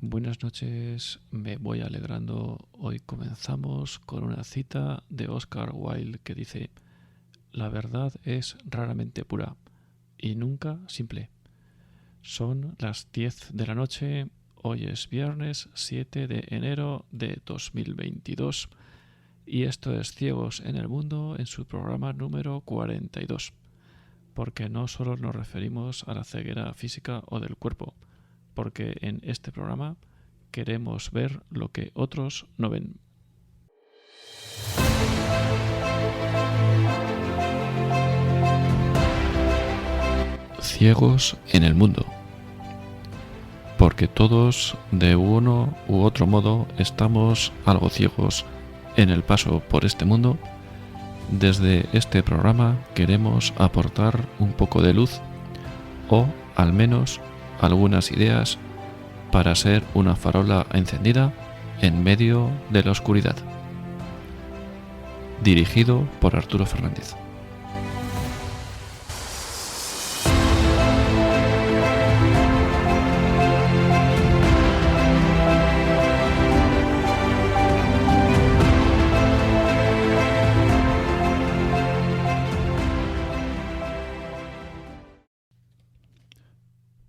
Buenas noches, me voy alegrando. Hoy comenzamos con una cita de Oscar Wilde que dice: la verdad es raramente pura y nunca simple. Son las 10 de la noche, hoy es viernes 7 de enero de 2022 y esto es Ciegos en el Mundo en su programa número 42, porque no solo nos referimos a la ceguera física o del cuerpo, porque en este programa queremos ver lo que otros no ven. Ciegos en el mundo. Porque todos, de uno u otro modo, estamos algo ciegos en el paso por este mundo. Desde este programa queremos aportar un poco de luz o, al menos, algunas ideas para ser una farola encendida en medio de la oscuridad. Dirigido por Arturo Fernández.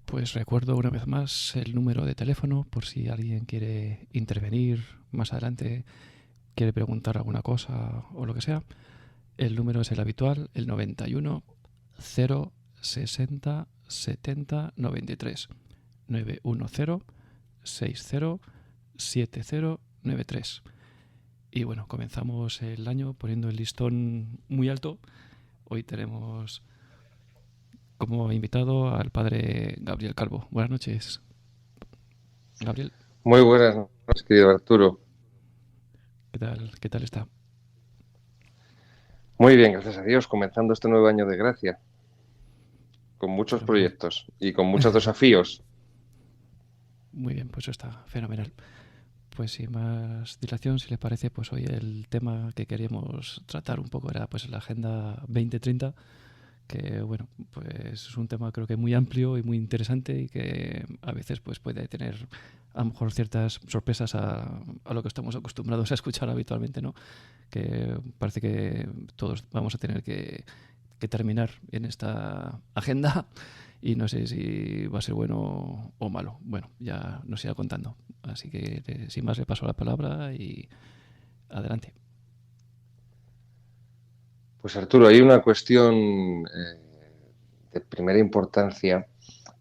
Pues recuerdo una vez más el número de teléfono por si alguien quiere intervenir más adelante, quiere preguntar alguna cosa o lo que sea. El número es el habitual, el 91 0 60 70 93 910 60 70 93. Y bueno, comenzamos el año poniendo el listón muy alto. Hoy tenemos como invitado al padre Gabriel Calvo. Buenas noches, Gabriel. Muy buenas noches, querido Arturo. ¿Qué tal está? Muy bien, gracias a Dios, comenzando este nuevo año de gracia, con muchos Pues muy, proyectos y con muchos desafíos. muy bien, pues eso está fenomenal. Pues sin más dilación, si les parece, pues hoy el tema que queríamos tratar un poco era pues la Agenda 2030, que bueno, pues es un tema creo que muy amplio y muy interesante y que a veces pues puede tener a lo mejor ciertas sorpresas a lo que estamos acostumbrados a escuchar habitualmente, ¿no? Que parece que todos vamos a tener que terminar en esta agenda y no sé si va a ser bueno o malo. Bueno, ya nos irá contando. Así que sin más le paso la palabra y adelante. Pues Arturo, hay una cuestión de primera importancia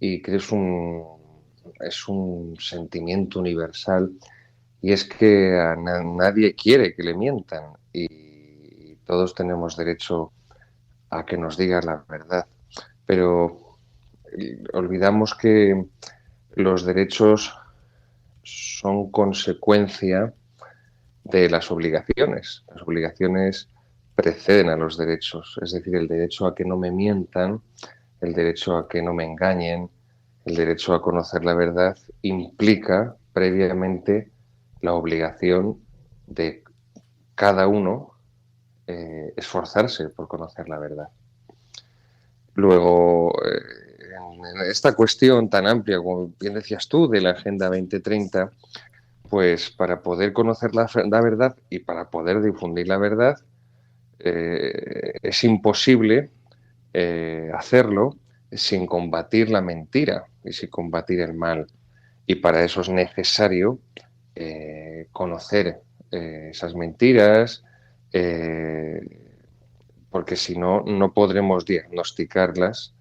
y que es un sentimiento universal y es que nadie quiere que le mientan y todos tenemos derecho a que nos digas la verdad. Pero olvidamos que los derechos son consecuencia de las obligaciones. Las obligaciones preceden a los derechos, es decir, el derecho a que no me mientan, el derecho a que no me engañen, el derecho a conocer la verdad implica previamente la obligación de cada uno esforzarse por conocer la verdad. Luego, en esta cuestión tan amplia, como bien decías tú, de la Agenda 2030, pues para poder conocer la verdad y para poder difundir la verdad, es imposible hacerlo sin combatir la mentira y sin combatir el mal. Y para eso es necesario conocer esas mentiras, porque si no, no podremos diagnosticarlas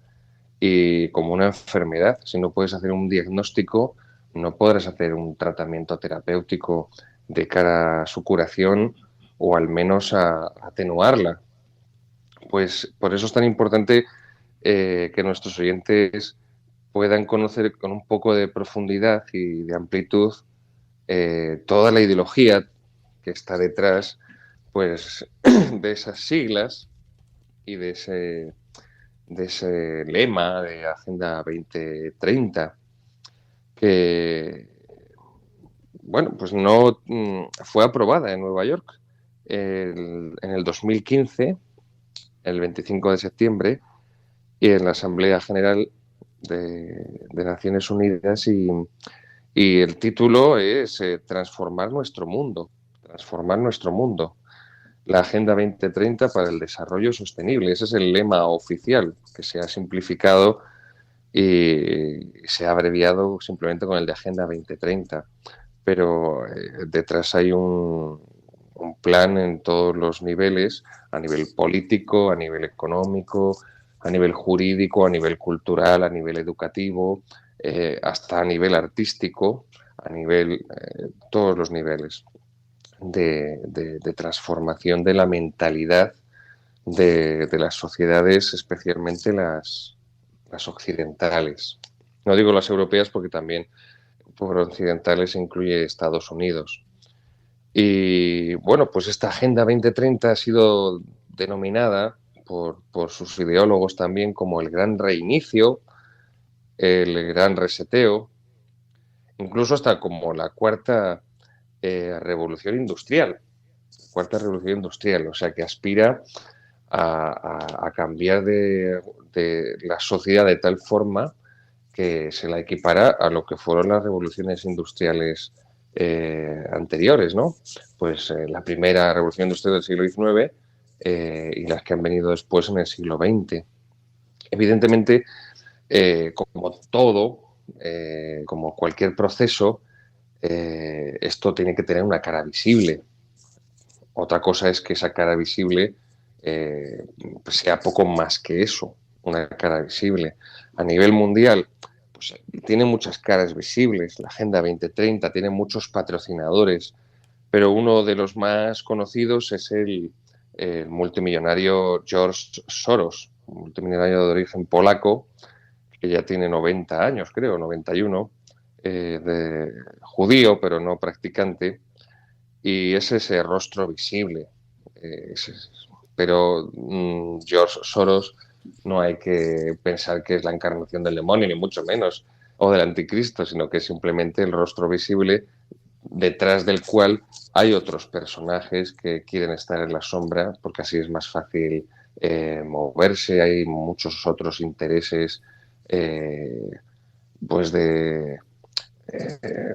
y como una enfermedad. Si no puedes hacer un diagnóstico, no podrás hacer un tratamiento terapéutico de cara a su curación o al menos a atenuarla. Pues por eso es tan importante que nuestros oyentes puedan conocer con un poco de profundidad y de amplitud toda la ideología que está detrás pues, de esas siglas y de ese lema de Agenda 2030 que, bueno, pues no fue aprobada en Nueva York en el 2015, el 25 de septiembre, y en la Asamblea General de Naciones Unidas y Y el título es transformar nuestro mundo, transformar nuestro mundo. La Agenda 2030 para el Desarrollo Sostenible. Ese es el lema oficial, que se ha simplificado y se ha abreviado simplemente con el de Agenda 2030. Pero detrás hay un plan en todos los niveles, a nivel político, a nivel económico, a nivel jurídico, a nivel cultural, a nivel educativo, hasta a nivel artístico, a nivel, todos los niveles de transformación de la mentalidad de las sociedades, especialmente las occidentales. No digo las europeas porque también por occidentales incluye Estados Unidos. Y bueno, pues esta Agenda 2030 ha sido denominada por sus ideólogos también como el gran reinicio, el gran reseteo, incluso hasta como la cuarta revolución industrial. Cuarta revolución industrial, o sea que aspira a cambiar de la sociedad de tal forma que se la equipara a lo que fueron las revoluciones industriales anteriores, ¿no? Pues la primera revolución industrial del siglo XIX y las que han venido después en el siglo XX. Evidentemente, como todo, como cualquier proceso, esto tiene que tener una cara visible. Otra cosa es que esa cara visible sea poco más que eso, una cara visible. A nivel mundial, pues tiene muchas caras visibles. La Agenda 2030 tiene muchos patrocinadores, pero uno de los más conocidos es el multimillonario George Soros, un multimillonario de origen polaco, que ya tiene 90 años, creo, 91, judío, pero no practicante, y es ese rostro visible. Ese, pero George Soros no hay que pensar que es la encarnación del demonio, ni mucho menos, o del anticristo, sino que es simplemente el rostro visible detrás del cual hay otros personajes que quieren estar en la sombra, porque así es más fácil moverse, hay muchos otros intereses pues de eh,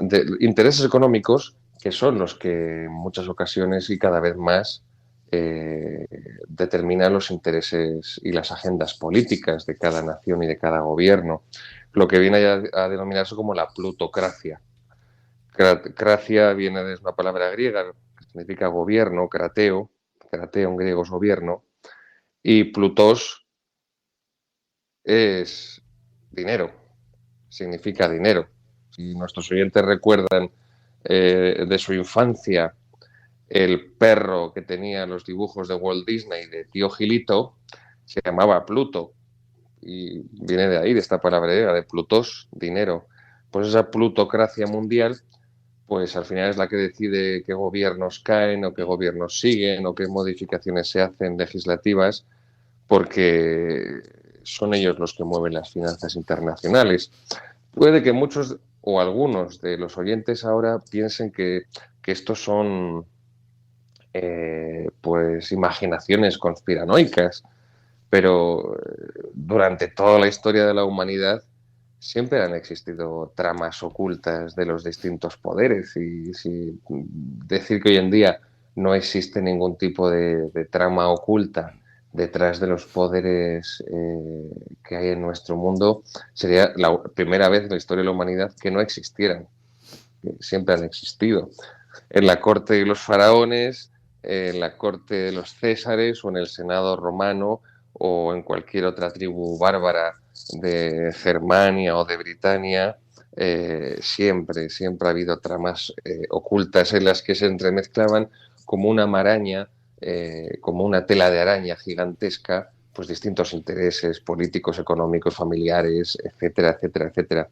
de intereses económicos que son los que en muchas ocasiones y cada vez más determinan los intereses y las agendas políticas de cada nación y de cada gobierno, lo que viene a denominarse como la plutocracia. Cracia viene de una palabra griega que significa gobierno, krateo en griego es gobierno, y plutos es dinero, significa dinero. Si nuestros oyentes recuerdan de su infancia el perro que tenía los dibujos de Walt Disney de Tío Gilito, se llamaba Pluto y viene de ahí, de esta palabra griega, de plutos, dinero. Pues esa plutocracia mundial, pues al final es la que decide qué gobiernos caen o qué gobiernos siguen o qué modificaciones se hacen legislativas, porque son ellos los que mueven las finanzas internacionales. Puede que muchos o algunos de los oyentes ahora piensen que estos son pues imaginaciones conspiranoicas, pero durante toda la historia de la humanidad siempre han existido tramas ocultas de los distintos poderes y si decir que hoy en día no existe ningún tipo de trama oculta detrás de los poderes que hay en nuestro mundo sería la primera vez en la historia de la humanidad que no existieran, que siempre han existido. En la corte de los faraones, en la corte de los césares o en el senado romano o en cualquier otra tribu bárbara de Germania o de Britania, siempre ha habido tramas ocultas en las que se entremezclaban como una maraña, como una tela de araña gigantesca, pues distintos intereses políticos, económicos, familiares, etcétera, etcétera, etcétera.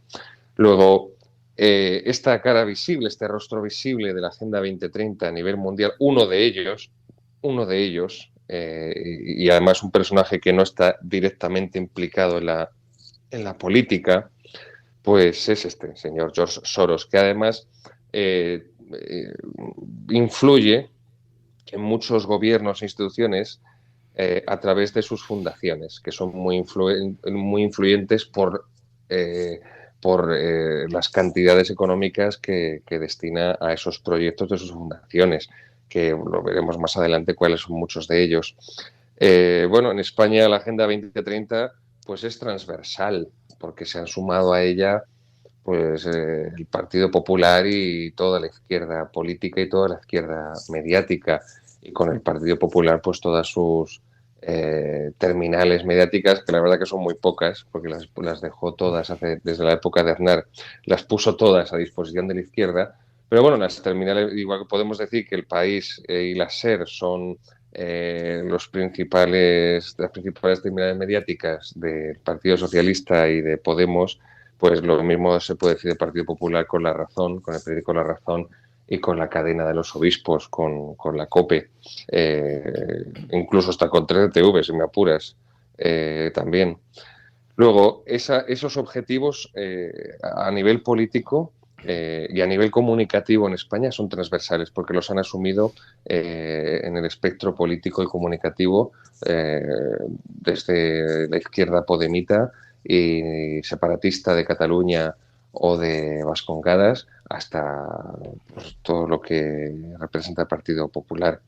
Luego, esta cara visible, este rostro visible de la Agenda 2030 a nivel mundial, y además un personaje que no está directamente implicado en la política, pues es este señor George Soros, que además influye en muchos gobiernos e instituciones a través de sus fundaciones, que son muy influyentes por las cantidades económicas que destina a esos proyectos de sus fundaciones, que lo veremos más adelante cuáles son muchos de ellos. Bueno, en España la Agenda 2030 pues es transversal, porque se han sumado a ella pues el Partido Popular y toda la izquierda política y toda la izquierda mediática, y con el Partido Popular pues todas sus terminales mediáticas, que la verdad que son muy pocas, porque las dejó todas desde la época de Aznar, las puso todas a disposición de la izquierda. Pero bueno, las terminales, igual que podemos decir que El País y la SER son las principales terminales mediáticas del Partido Socialista y de Podemos, pues lo mismo se puede decir del Partido Popular con La Razón, con el periódico La Razón, y con la cadena de los obispos, con la COPE, incluso hasta con 3TV, si me apuras, también. Luego, esos objetivos a nivel político y a nivel comunicativo en España son transversales, porque los han asumido en el espectro político y comunicativo desde la izquierda podemita y separatista de Cataluña o de Vascongadas hasta pues, todo lo que representa el Partido Popular.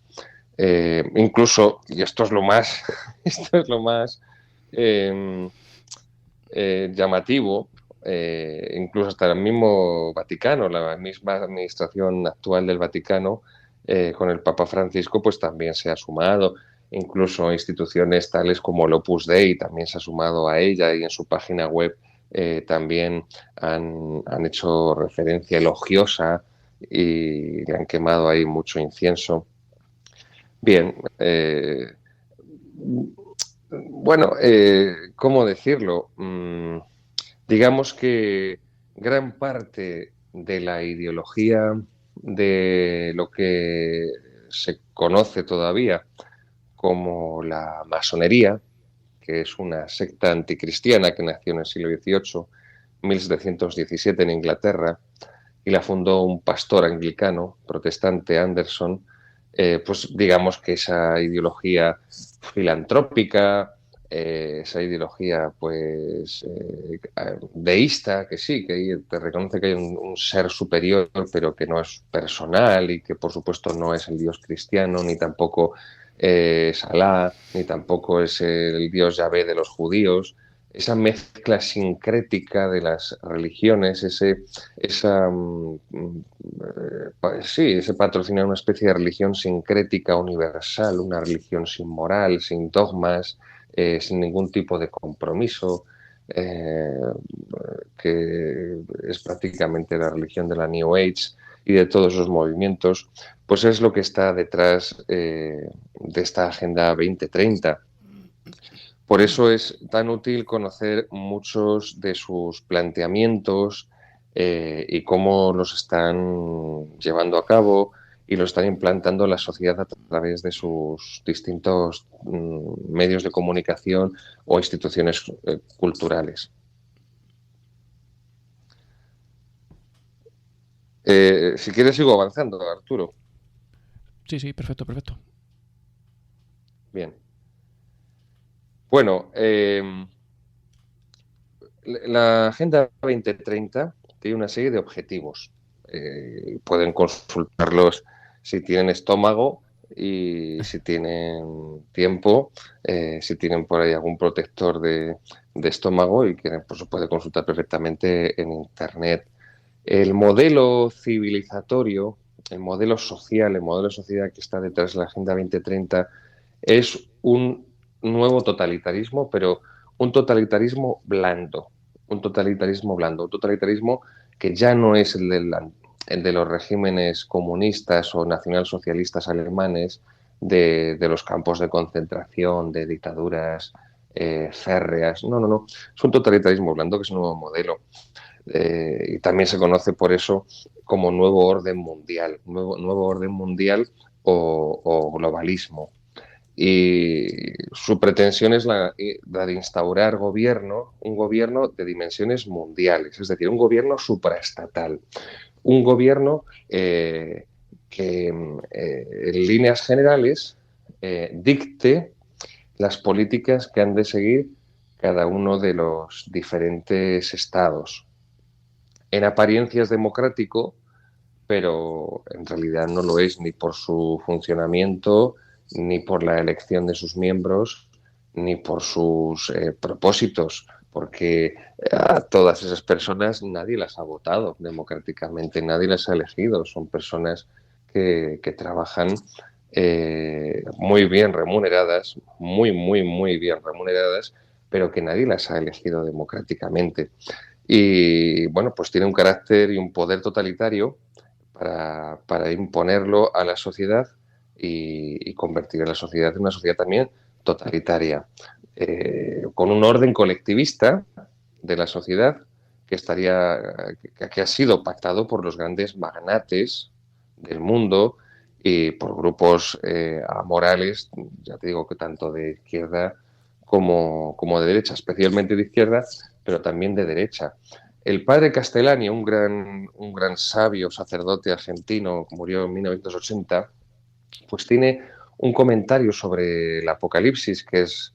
Incluso, y esto es lo más, esto es lo más llamativo, incluso hasta el mismo Vaticano, la misma administración actual del Vaticano, con el Papa Francisco, pues también se ha sumado. Incluso instituciones tales como el Opus Dei también se ha sumado a ella, y en su página web también han hecho referencia elogiosa y le han quemado ahí mucho incienso. Bien, bueno, ¿cómo decirlo? Digamos que gran parte de la ideología de lo que se conoce todavía como la masonería, que es una secta anticristiana que nació en el siglo XVIII, 1717 en Inglaterra, y la fundó un pastor anglicano, protestante, Anderson. Pues digamos que esa ideología filantrópica, esa ideología pues deísta, que sí, que te reconoce que hay un ser superior, pero que no es personal y que por supuesto no es el Dios cristiano, ni tampoco es Alá, ni tampoco es el Dios Yahvé de los judíos. Esa mezcla sincrética de las religiones, ese patrocinar una especie de religión sincrética universal, una religión sin moral, sin dogmas, sin ningún tipo de compromiso, eh, que es prácticamente la religión de la New Age y de todos esos movimientos, pues es lo que está detrás de esta Agenda 2030. Por eso es tan útil conocer muchos de sus planteamientos y cómo los están llevando a cabo y lo están implantando en la sociedad a través de sus distintos medios de comunicación o instituciones culturales. Si quieres sigo avanzando, Arturo. Sí, sí, perfecto, perfecto. Bien. Bueno, la Agenda 2030 tiene una serie de objetivos. Pueden consultarlos si tienen estómago y si tienen tiempo, si tienen por ahí algún protector de estómago y quieren, pues se puede consultar perfectamente en Internet. El modelo civilizatorio, el modelo social, el modelo de sociedad que está detrás de la Agenda 2030 es un nuevo totalitarismo, pero un totalitarismo blando, un totalitarismo blando, un totalitarismo que ya no es el de los regímenes comunistas o nacionalsocialistas alemanes, de los campos de concentración, de dictaduras férreas. No, no, no. Es un totalitarismo blando que es un nuevo modelo. Y también se conoce por eso como nuevo orden mundial, nuevo orden mundial o globalismo. Y su pretensión es la de instaurar un gobierno de dimensiones mundiales, es decir, un gobierno supraestatal, un gobierno que en líneas generales dicte las políticas que han de seguir cada uno de los diferentes estados. en apariencia es democrático, pero en realidad no lo es ni por su funcionamiento, ni por la elección de sus miembros, ni por sus propósitos, porque a todas esas personas nadie las ha votado democráticamente, nadie las ha elegido, son personas que trabajan muy bien remuneradas, muy bien remuneradas, pero que nadie las ha elegido democráticamente. Y bueno, pues tiene un carácter y un poder totalitario para imponerlo a la sociedad y convertir a la sociedad en una sociedad también totalitaria, con un orden colectivista de la sociedad que ha sido pactado por los grandes magnates del mundo y por grupos amorales, ya te digo que tanto de izquierda como de derecha, especialmente de izquierda, pero también de derecha. El padre Castellani, un gran sabio sacerdote argentino, murió en 1980, pues tiene un comentario sobre el Apocalipsis que es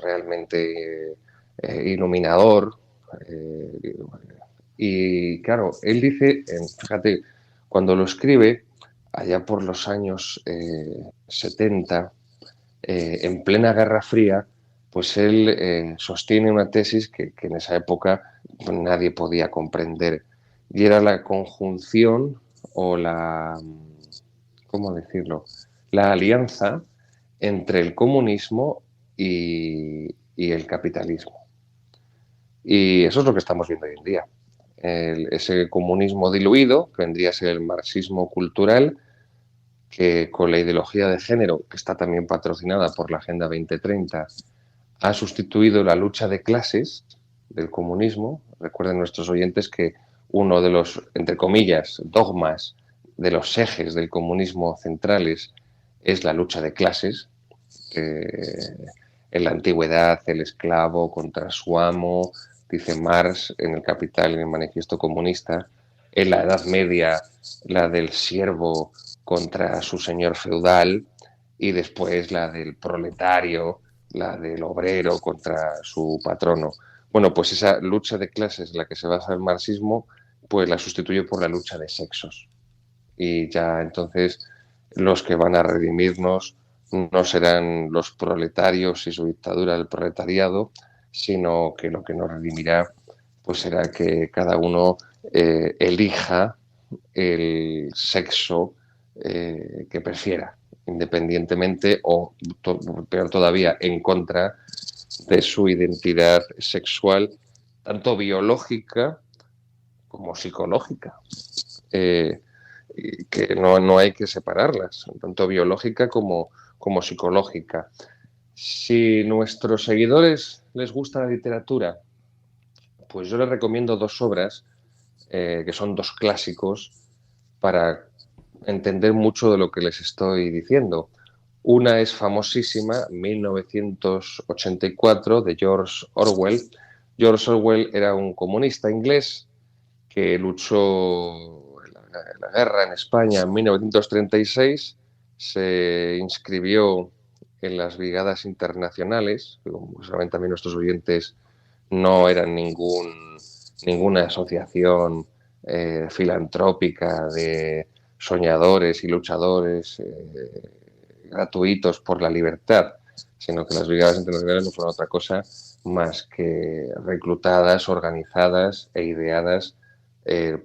realmente iluminador. Eh, y claro, él dice, fíjate, cuando lo escribe, allá por los años 70, en plena Guerra Fría, pues él sostiene una tesis que en esa época nadie podía comprender, y era la conjunción o ¿cómo decirlo? La alianza entre el comunismo y el capitalismo. Y eso es lo que estamos viendo hoy en día. Ese comunismo diluido, que vendría a ser el marxismo cultural, que con la ideología de género, que está también patrocinada por la Agenda 2030, ha sustituido la lucha de clases del comunismo. Recuerden nuestros oyentes que uno de los, entre comillas, dogmas de los ejes del comunismo centrales es la lucha de clases. En la antigüedad, el esclavo contra su amo, dice Marx en El Capital, en el Manifiesto Comunista. En la Edad Media, la del siervo contra su señor feudal, y después la del proletario, la del obrero contra su patrono. Bueno, pues esa lucha de clases en la que se basa el marxismo, pues la sustituye por la lucha de sexos. Y ya entonces los que van a redimirnos no serán los proletarios y su dictadura del proletariado, sino que lo que nos redimirá pues será que cada uno elija el sexo que prefiera, independientemente o, peor todavía, en contra de su identidad sexual, tanto biológica como psicológica. Eh, que no hay que separarlas, tanto biológica como psicológica. Si nuestros seguidores les gusta la literatura, pues yo les recomiendo dos obras que son dos clásicos para entender mucho de lo que les estoy diciendo. Una es famosísima, 1984, de George Orwell. George Orwell era un comunista inglés que luchó en la guerra en España en 1936, se inscribió en las brigadas internacionales, que como saben también nuestros oyentes no eran ninguna asociación filantrópica de soñadores y luchadores gratuitos por la libertad, sino que las brigadas internacionales no fueron otra cosa más que reclutadas, organizadas e ideadas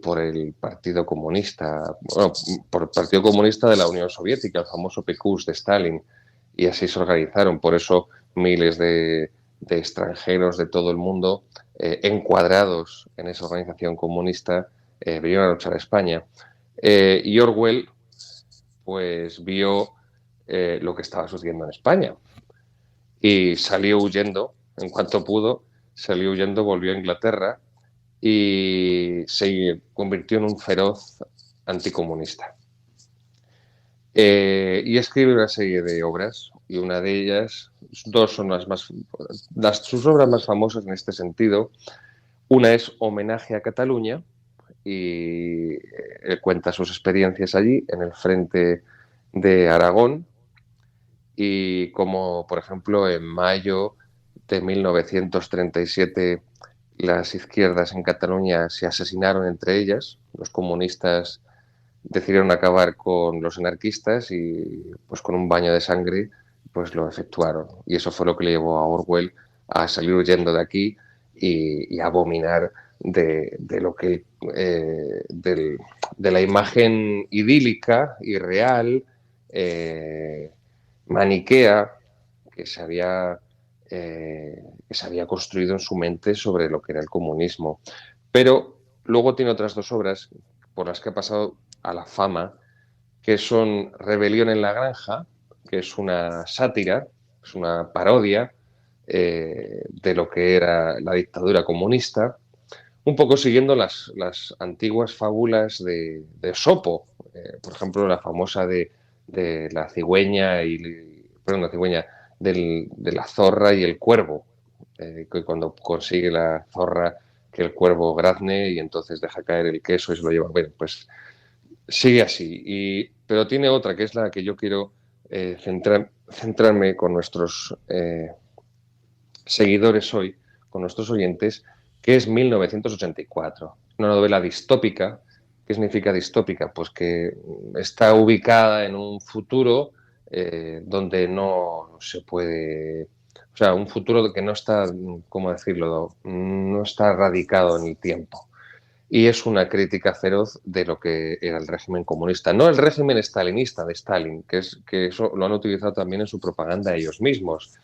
por el Partido Comunista, bueno, por el Partido Comunista de la Unión Soviética, el famoso PQS de Stalin, y así se organizaron. Por eso miles de extranjeros de todo el mundo encuadrados en esa organización comunista vinieron a luchar a España. Y Orwell pues vio lo que estaba sucediendo en España y salió huyendo en cuanto pudo, salió huyendo, volvió a Inglaterra y se convirtió en un feroz anticomunista. Y escribe una serie de obras, y una de ellas, dos son sus obras más famosas en este sentido. Una es Homenaje a Cataluña, y cuenta sus experiencias allí, en el frente de Aragón, y como, por ejemplo, en mayo de 1937 las izquierdas en Cataluña se asesinaron entre ellas. Los comunistas decidieron acabar con los anarquistas y pues con un baño de sangre pues lo efectuaron. Y eso fue lo que le llevó a Orwell a salir huyendo de aquí y a abominar de lo que de la imagen idílica y real, maniquea, que que se había construido en su mente sobre lo que era el comunismo. Pero luego tiene otras dos obras por las que ha pasado a la fama, que son Rebelión en la Granja, que es una sátira, es una parodia de lo que era la dictadura comunista, un poco siguiendo las antiguas fábulas de Esopo, por ejemplo, la famosa de la cigüeña perdón, la cigüeña, de la zorra y el cuervo, que cuando consigue la zorra que el cuervo grazne y entonces deja caer el queso y se lo lleva. Bueno, pues sigue así. Pero tiene otra, que es la que yo quiero centrarme con nuestros seguidores hoy, con nuestros oyentes, que es 1984. Una novela distópica. ¿Qué significa distópica? Pues que está ubicada en un futuro donde no se puede... O sea, un futuro que no está, ¿cómo decirlo? No está radicado en el tiempo. Y es una crítica feroz de lo que era el régimen comunista. No el régimen stalinista de Stalin, que eso lo han utilizado también en su propaganda ellos mismos.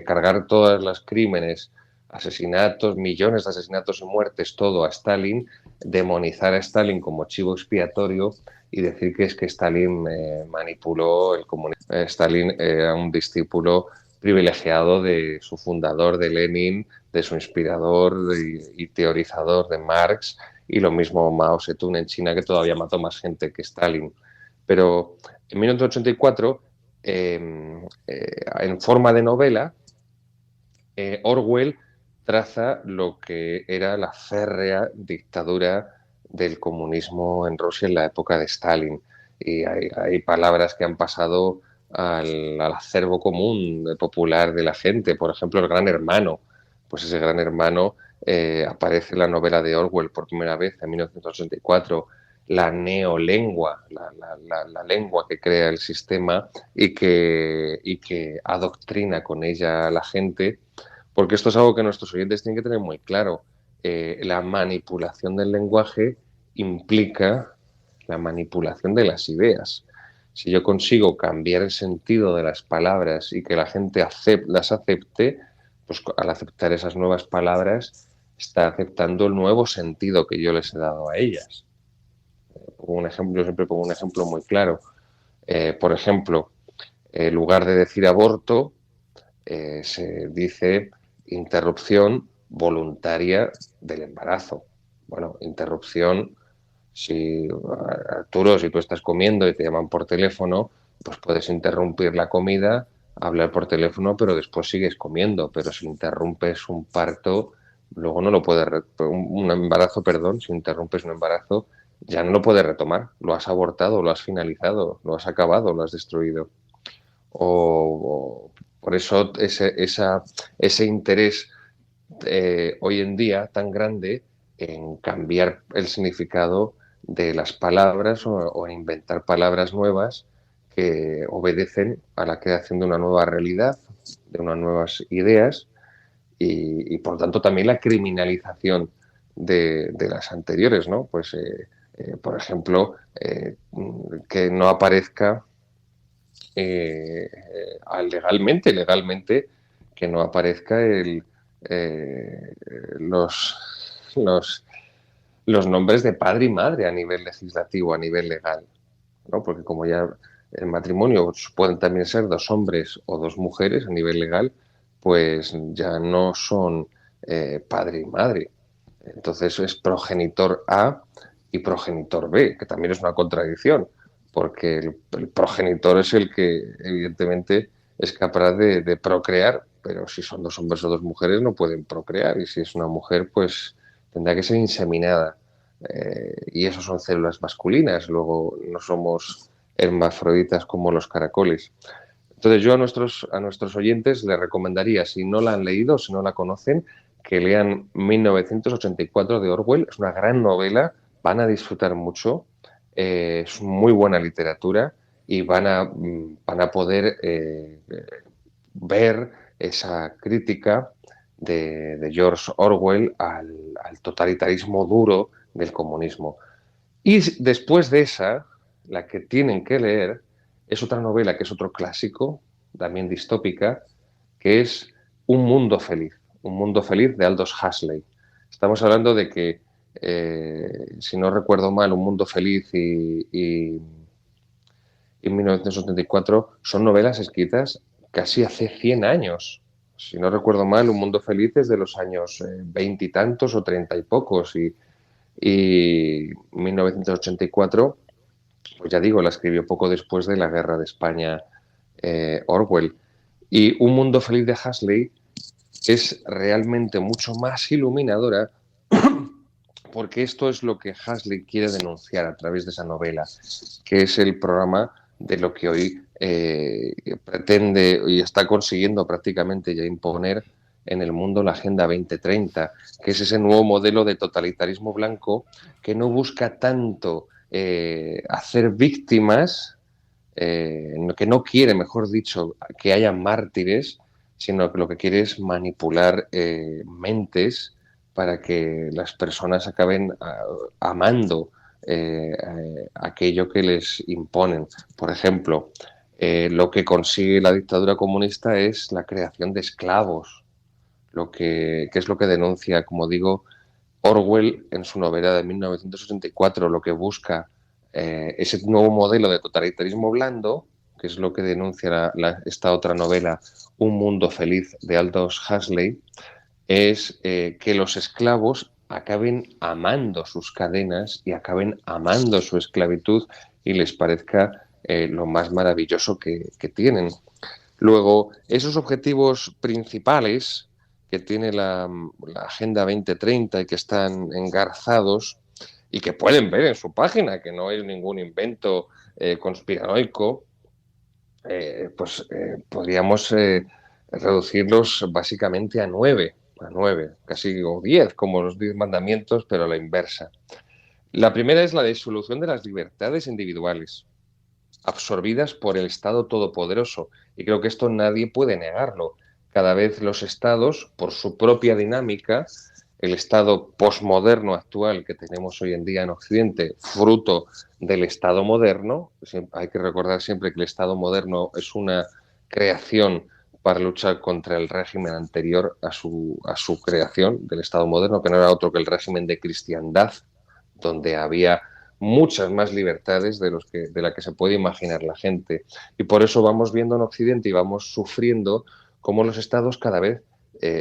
Cargar todos los crímenes, asesinatos, millones de asesinatos y muertes, todo a Stalin, demonizar a Stalin como chivo expiatorio y decir que es que Stalin manipuló el comunismo. Stalin era un discípulo privilegiado de su fundador, de Lenin, de su inspirador y teorizador de Marx, y lo mismo Mao Zedong en China, que todavía mató más gente que Stalin. Pero en 1984, en forma de novela, Orwell traza lo que era la férrea dictadura del comunismo en Rusia en la época de Stalin. Y hay palabras que han pasado al acervo común popular de la gente. Por ejemplo, el Gran Hermano. Pues ese Gran Hermano aparece en la novela de Orwell por primera vez en 1984. La neolengua, la lengua que crea el sistema y que adoctrina con ella a la gente, porque esto es algo que nuestros oyentes tienen que tener muy claro. La manipulación del lenguaje implica la manipulación de las ideas. Si yo consigo cambiar el sentido de las palabras y que la gente las acepte, pues al aceptar esas nuevas palabras está aceptando el nuevo sentido que yo les he dado a ellas. Yo siempre pongo un ejemplo muy claro. Por ejemplo, en lugar de decir aborto, se dice interrupción voluntaria del embarazo. Bueno, interrupción, si Arturo, si tú estás comiendo y te llaman por teléfono, pues puedes interrumpir la comida, hablar por teléfono, pero después sigues comiendo. Pero si interrumpes un parto, luego no lo puedes, un embarazo, perdón, si interrumpes un embarazo, ya no lo puedes retomar. Lo has abortado, lo has finalizado, lo has acabado, lo has destruido. O por eso ese interés hoy en día tan grande en cambiar el significado de las palabras o en inventar palabras nuevas que obedecen a la creación de una nueva realidad, de unas nuevas ideas y por tanto también la criminalización de las anteriores, ¿no? Pues, por ejemplo, que no aparezca legalmente, que no aparezca eh, los, los, los nombres de padre y madre a nivel legislativo, a nivel legal, ¿no? Porque como ya el matrimonio pueden también ser dos hombres o dos mujeres a nivel legal, pues ya no son padre y madre. Entonces es progenitor A y progenitor B, que también es una contradicción, porque el progenitor es el que evidentemente es capaz de procrear, pero si son dos hombres o dos mujeres no pueden procrear, y si es una mujer pues tendrá que ser inseminada. Y eso son células masculinas, luego no somos hermafroditas como los caracoles. Entonces yo a nuestros oyentes les recomendaría, si no la han leído, si no la conocen, que lean 1984 de Orwell. Es una gran novela, van a disfrutar mucho, es muy buena literatura y van a poder ver esa crítica de George Orwell al totalitarismo duro del comunismo. Y después de esa, la que tienen que leer es otra novela que es otro clásico, también distópica, que es Un mundo feliz de Aldous Huxley. Estamos hablando de que, si no recuerdo mal, Un mundo feliz y 1984 son novelas escritas casi hace 100 años. Si no recuerdo mal, Un mundo feliz es de los años 20 y tantos o 30 y pocos. Y 1984, pues ya digo, la escribió poco después de la Guerra de España Orwell. Y Un mundo feliz de Huxley es realmente mucho más iluminadora porque esto es lo que Huxley quiere denunciar a través de esa novela, que es el programa de lo que hoy pretende y está consiguiendo prácticamente ya imponer en el mundo la Agenda 2030, que es ese nuevo modelo de totalitarismo blanco que no busca tanto hacer víctimas, que no quiere, mejor dicho, que haya mártires, sino que lo que quiere es manipular mentes para que las personas acaben amando aquello que les imponen. Por ejemplo, lo que consigue la dictadura comunista es la creación de esclavos, que es lo que denuncia, como digo, Orwell en su novela de 1984. Lo que busca ese nuevo modelo de totalitarismo blando, que es lo que denuncia esta otra novela, Un mundo feliz de Aldous Huxley, es que los esclavos acaben amando sus cadenas y acaben amando su esclavitud y les parezca lo más maravilloso que tienen. Luego, esos objetivos principales que tiene la Agenda 2030 y que están engarzados y que pueden ver en su página, que no es ningún invento conspiranoico, podríamos reducirlos básicamente a nueve, casi o 10, como los 10 mandamientos, pero a la inversa. La primera es la disolución de las libertades individuales, absorbidas por el Estado todopoderoso. Y creo que esto nadie puede negarlo. Cada vez los estados, por su propia dinámica, el Estado posmoderno actual que tenemos hoy en día en Occidente, fruto del Estado moderno, hay que recordar siempre que el Estado moderno es una creación para luchar contra el régimen anterior a su creación del Estado moderno, que no era otro que el régimen de cristiandad, donde había muchas más libertades de la que se puede imaginar la gente. Y por eso vamos viendo en Occidente y vamos sufriendo cómo los estados cada vez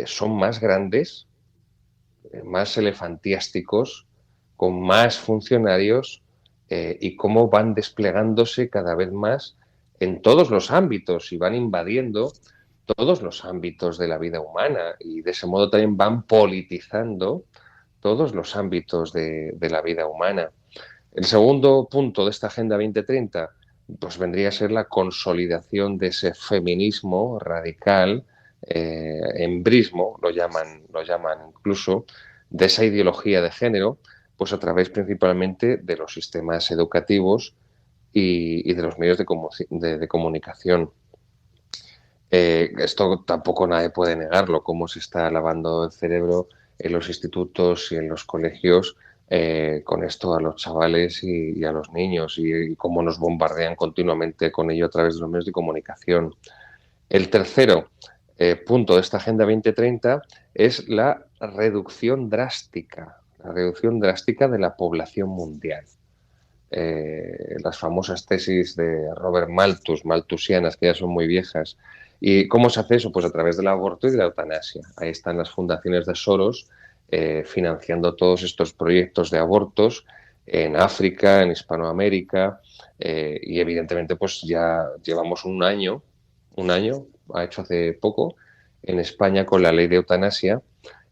son más grandes, más elefantiásticos, con más funcionarios y cómo van desplegándose cada vez más en todos los ámbitos y van invadiendo todos los ámbitos de la vida humana y de ese modo también van politizando todos los ámbitos de la vida humana. El segundo punto de esta Agenda 2030 pues vendría a ser la consolidación de ese feminismo radical, embrismo, lo llaman incluso, de esa ideología de género, pues a través principalmente de los sistemas educativos y de los medios de comunicación. Esto tampoco nadie puede negarlo, cómo se está lavando el cerebro en los institutos y en los colegios con esto a los chavales y a los niños y cómo nos bombardean continuamente con ello a través de los medios de comunicación. El tercero punto de esta Agenda 2030 es la reducción drástica de la población mundial. Las famosas tesis de Robert Malthus, malthusianas, que ya son muy viejas. ¿Y cómo se hace eso? Pues a través del aborto y de la eutanasia. Ahí están las fundaciones de Soros financiando todos estos proyectos de abortos en África, en Hispanoamérica y evidentemente pues ya llevamos un año, ha hecho hace poco, en España con la ley de eutanasia.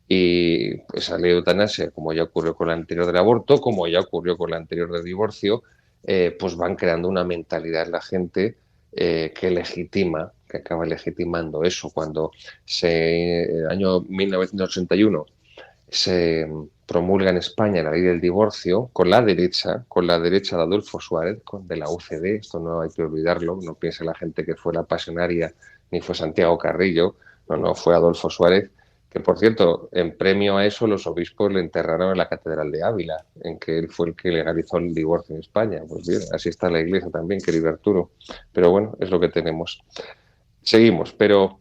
Y esa ley de eutanasia, como ya ocurrió con la anterior del aborto, como ya ocurrió con la anterior del divorcio, pues van creando una mentalidad en la gente que legitima que acaba legitimando eso. Cuando el año 1981 se promulga en España la ley del divorcio con la derecha de Adolfo Suárez, de la UCD, esto no hay que olvidarlo, no piense la gente que fue la Pasionaria ni fue Santiago Carrillo, no, fue Adolfo Suárez, que por cierto, en premio a eso los obispos le enterraron en la Catedral de Ávila, en que él fue el que legalizó el divorcio en España. Pues bien, así está la Iglesia también, querido Arturo, pero bueno, es lo que tenemos. Seguimos, pero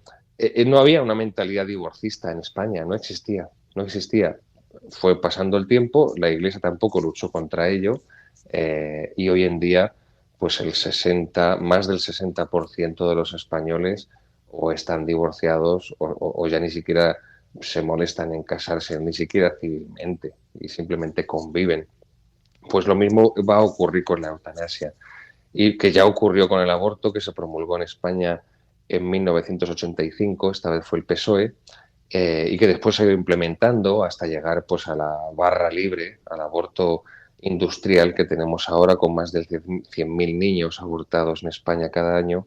no había una mentalidad divorcista en España, no existía. Fue pasando el tiempo, la Iglesia tampoco luchó contra ello y hoy en día pues más del 60% de los españoles o están divorciados o ya ni siquiera se molestan en casarse, ni siquiera civilmente, y simplemente conviven. Pues lo mismo va a ocurrir con la eutanasia y que ya ocurrió con el aborto, que se promulgó en España en 1985, esta vez fue el PSOE, y que después se ha ido implementando hasta llegar pues, a la barra libre, al aborto industrial que tenemos ahora, con más de 100.000 niños abortados en España cada año.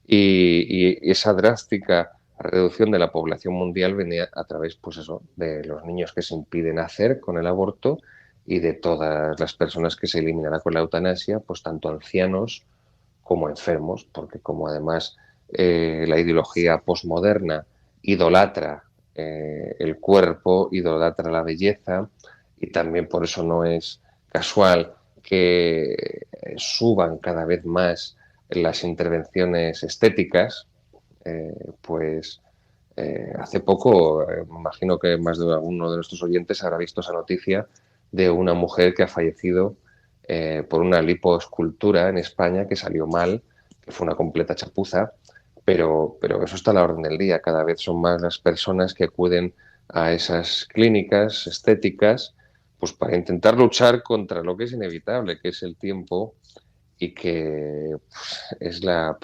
Y esa drástica reducción de la población mundial venía a través pues eso, de los niños que se impiden nacer con el aborto y de todas las personas que se eliminará con la eutanasia, pues tanto ancianos como enfermos, porque como además la ideología posmoderna idolatra el cuerpo, idolatra la belleza, y también por eso no es casual que suban cada vez más las intervenciones estéticas, pues hace poco, me imagino que más de alguno de nuestros oyentes habrá visto esa noticia de una mujer que ha fallecido por una lipoescultura en España que salió mal, que fue una completa chapuza, pero eso está a la orden del día. Cada vez son más las personas que acuden a esas clínicas estéticas pues para intentar luchar contra lo que es inevitable, que es el tiempo y que pues, es el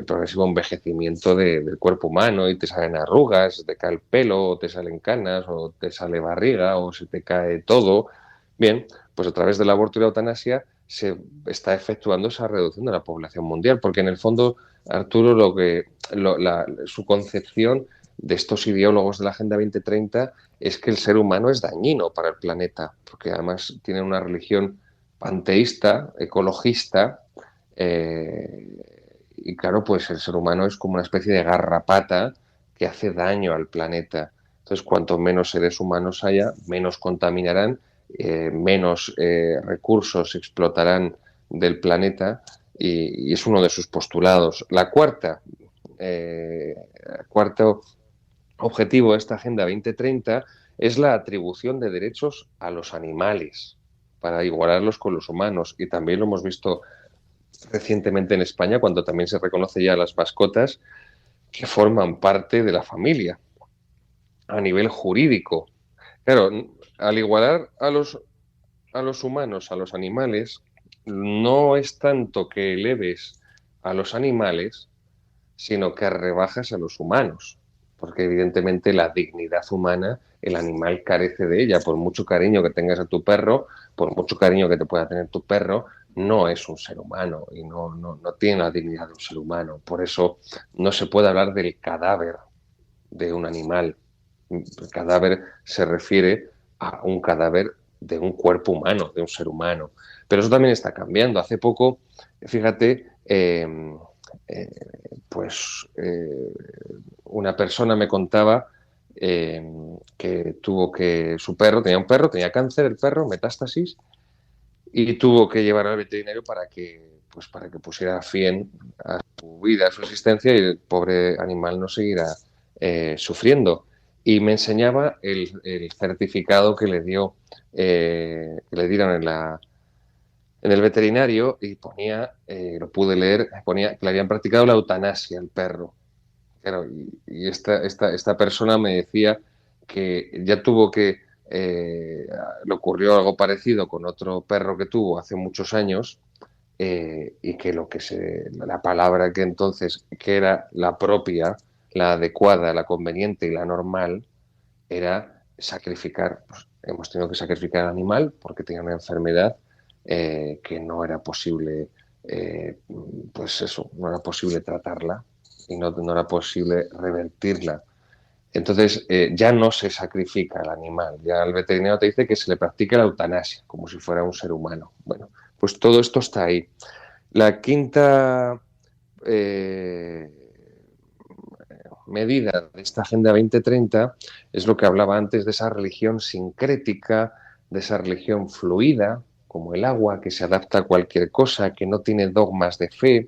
progresivo envejecimiento del cuerpo humano, y te salen arrugas, te cae el pelo, o te salen canas, o te sale barriga, o se te cae todo. Bien, pues a través del aborto y la eutanasia se está efectuando esa reducción de la población mundial, porque en el fondo, Arturo, su concepción de estos ideólogos de la Agenda 2030 es que el ser humano es dañino para el planeta, porque además tienen una religión panteísta, ecologista, y claro, pues el ser humano es como una especie de garrapata que hace daño al planeta. Entonces, cuanto menos seres humanos haya, menos contaminarán, menos recursos explotarán del planeta, y es uno de sus postulados. Cuarto objetivo de esta Agenda 2030 es la atribución de derechos a los animales para igualarlos con los humanos, y también lo hemos visto recientemente en España, cuando también se reconoce ya a las mascotas que forman parte de la familia a nivel jurídico. Claro, al igualar a los humanos, a los animales, no es tanto que eleves a los animales, sino que rebajas a los humanos, porque evidentemente la dignidad humana, el animal carece de ella. Por mucho cariño que tengas a tu perro, por mucho cariño que te pueda tener tu perro, no es un ser humano y no tiene la dignidad de un ser humano. Por eso no se puede hablar del cadáver de un animal. El cadáver se refiere a un cadáver de un cuerpo humano, de un ser humano. Pero eso también está cambiando. Hace poco, fíjate, eh, pues una persona me contaba que su perro, tenía un perro, tenía cáncer el perro, metástasis, y tuvo que llevar al veterinario para que pusiera fin a su vida, a su existencia, y el pobre animal no seguirá sufriendo. Y me enseñaba el certificado que que le dieron en el veterinario, y ponía, lo pude leer, ponía que le habían practicado la eutanasia al perro. Claro, y esta persona me decía que ya le ocurrió algo parecido con otro perro que tuvo hace muchos años, y que la palabra que entonces, que era la propia, la adecuada, la conveniente y la normal, era sacrificar. Pues, hemos tenido que sacrificar al animal porque tenía una enfermedad que no era posible pues eso, no era posible tratarla y no era posible revertirla. Entonces, ya no se sacrifica al animal, ya el veterinario te dice que se le practica la eutanasia, como si fuera un ser humano. Bueno, pues todo esto está ahí. La quinta eh, medida de esta Agenda 2030 es lo que hablaba antes de esa religión sincrética, de esa religión fluida, como el agua, que se adapta a cualquier cosa, que no tiene dogmas de fe,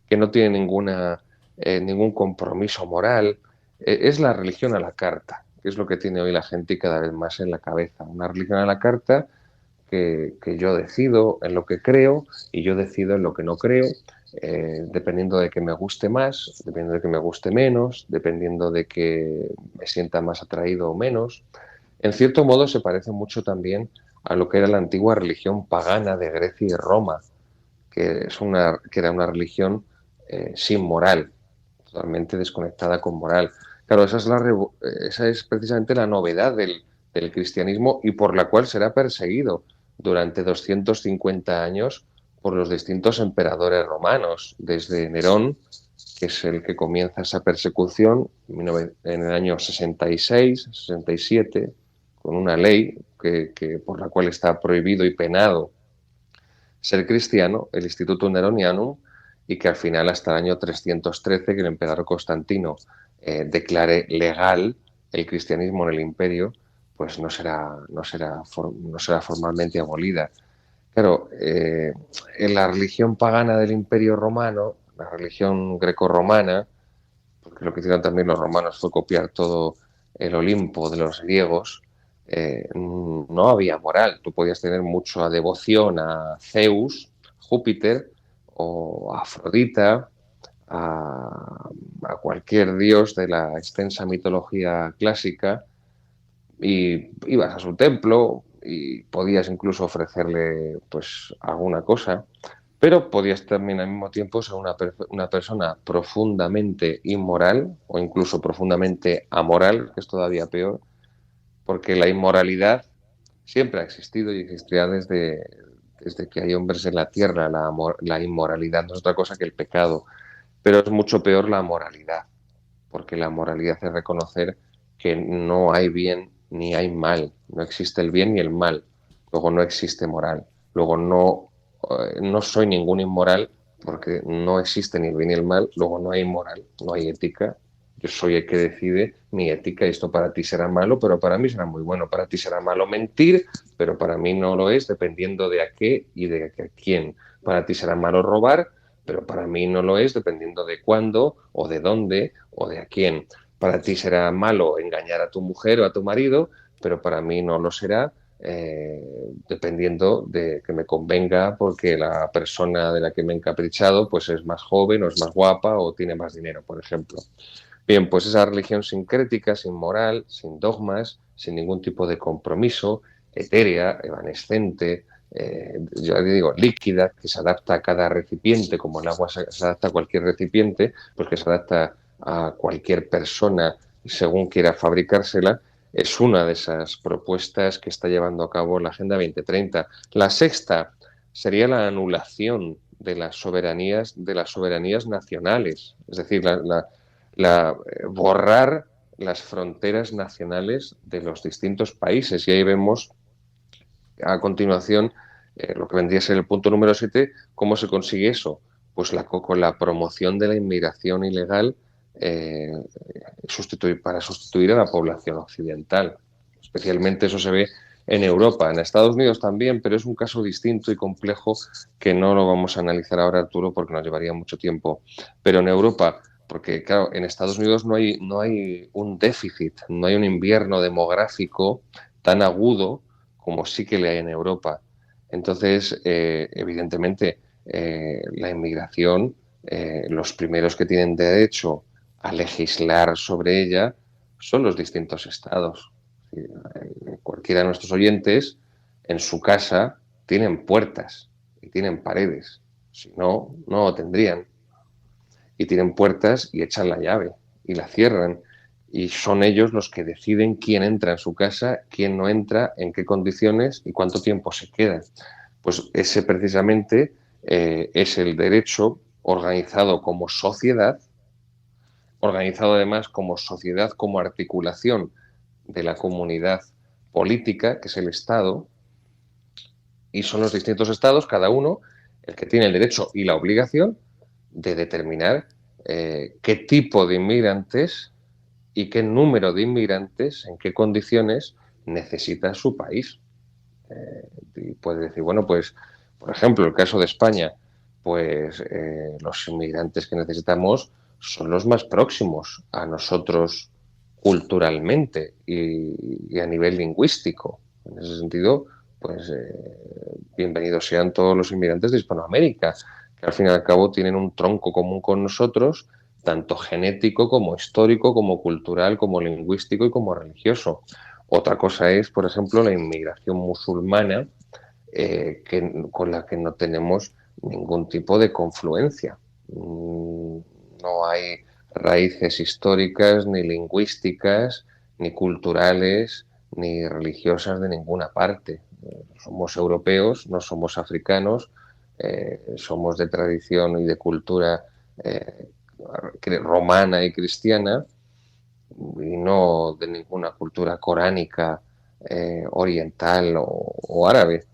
que no tiene ningún compromiso moral. Es la religión a la carta, que es lo que tiene hoy la gente y cada vez más en la cabeza. Una religión a la carta que yo decido en lo que creo y yo decido en lo que no creo, dependiendo de que me guste más, dependiendo de que me guste menos, dependiendo de que me sienta más atraído o menos. En cierto modo se parece mucho también a lo que era la antigua religión pagana de Grecia y Roma, que era una religión sin moral, totalmente desconectada con moral. Claro, esa es precisamente la novedad del cristianismo y por la cual será perseguido durante 250 años por los distintos emperadores romanos, desde Nerón, que es el que comienza esa persecución en el año 66, 67, con una ley por la cual está prohibido y penado ser cristiano, el Instituto Neronianum, y que al final hasta el año 313, que el emperador Constantino declare legal el cristianismo en el imperio, pues no será formalmente abolida. Claro, en la religión pagana del imperio romano, la religión grecorromana, porque lo que hicieron también los romanos fue copiar todo el Olimpo de los griegos, no había moral. Tú podías tener mucha devoción a Zeus, Júpiter o a Afrodita, a cualquier dios de la extensa mitología clásica, y ibas a su templo y podías incluso ofrecerle pues alguna cosa, pero podías también al mismo tiempo ser una persona profundamente inmoral o incluso profundamente amoral, que es todavía peor, porque la inmoralidad siempre ha existido y existirá desde que hay hombres en la tierra. La inmoralidad no es otra cosa que el pecado, pero es mucho peor la moralidad, porque la moralidad es reconocer que no hay bien ni hay mal, no existe el bien ni el mal, luego no existe moral, luego no soy ningún inmoral porque no existe ni el bien ni el mal, luego no hay moral, no hay ética. Yo soy el que decide mi ética y esto para ti será malo, pero para mí será muy bueno. Para ti será malo mentir, pero para mí no lo es, dependiendo de a qué y de a quién. Para ti será malo robar, pero para mí no lo es, dependiendo de cuándo o de dónde o de a quién. Para ti será malo engañar a tu mujer o a tu marido, pero para mí no lo será, dependiendo de que me convenga porque la persona de la que me he encaprichado pues es más joven o es más guapa o tiene más dinero, por ejemplo. Bien, pues esa religión sincrética, sin moral, sin dogmas, sin ningún tipo de compromiso, etérea, evanescente, yo le digo líquida, que se adapta a cada recipiente, como el agua se adapta a cualquier recipiente, pues que se adapta a cualquier persona según quiera fabricársela, es una de esas propuestas que está llevando a cabo la Agenda 2030. La sexta sería la anulación de las soberanías nacionales, es decir, borrar las fronteras nacionales de los distintos países. Y ahí vemos a continuación lo que vendría a ser el punto número 7, ¿cómo se consigue eso? Pues con la promoción de la inmigración ilegal para sustituir a la población occidental. Especialmente eso se ve en Europa, en Estados Unidos también, pero es un caso distinto y complejo que no lo vamos a analizar ahora, Arturo, porque nos llevaría mucho tiempo. Pero en Europa, porque claro, en Estados Unidos no hay un déficit, no hay un invierno demográfico tan agudo como sí que le hay en Europa. Entonces, evidentemente, la inmigración, los primeros que tienen derecho a legislar sobre ella son los distintos estados. Cualquiera de nuestros oyentes en su casa tienen puertas y tienen paredes. Si no, no lo tendrían. Y tienen puertas y echan la llave y la cierran. Y son ellos los que deciden quién entra en su casa, quién no entra, en qué condiciones y cuánto tiempo se queda. Pues ese precisamente es el derecho organizado como sociedad, organizado además como sociedad, como articulación de la comunidad política, que es el Estado, y son los distintos estados, cada uno, el que tiene el derecho y la obligación de determinar qué tipo de inmigrantes y qué número de inmigrantes, en qué condiciones necesita su país. Y puede decir, bueno, pues, por ejemplo, el caso de España, pues los inmigrantes que necesitamos son los más próximos a nosotros culturalmente y a nivel lingüístico. En ese sentido, pues bienvenidos sean todos los inmigrantes de Hispanoamérica, que al fin y al cabo tienen un tronco común con nosotros, tanto genético como histórico, como cultural, como lingüístico y como religioso. Otra cosa es, por ejemplo, la inmigración musulmana, con la que no tenemos ningún tipo de confluencia. No hay raíces históricas, ni lingüísticas, ni culturales, ni religiosas de ninguna parte. Somos europeos, no somos africanos, somos de tradición y de cultura romana y cristiana, y no de ninguna cultura coránica, oriental o árabe.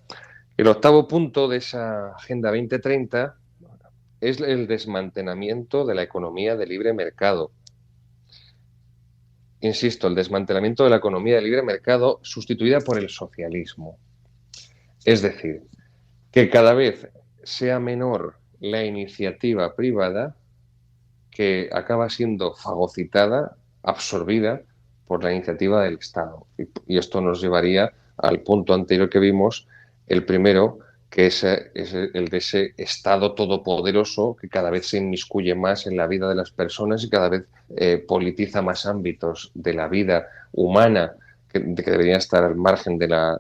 El octavo punto de esa Agenda 2030 es el desmantelamiento de la economía de libre mercado. Insisto, el desmantelamiento de la economía de libre mercado sustituida por el socialismo. Es decir, que cada vez sea menor la iniciativa privada, que acaba siendo fagocitada, absorbida por la iniciativa del Estado. Y esto nos llevaría al punto anterior que vimos, el primero, que es el de ese Estado todopoderoso que cada vez se inmiscuye más en la vida de las personas y cada vez politiza más ámbitos de la vida humana que deberían estar al margen de la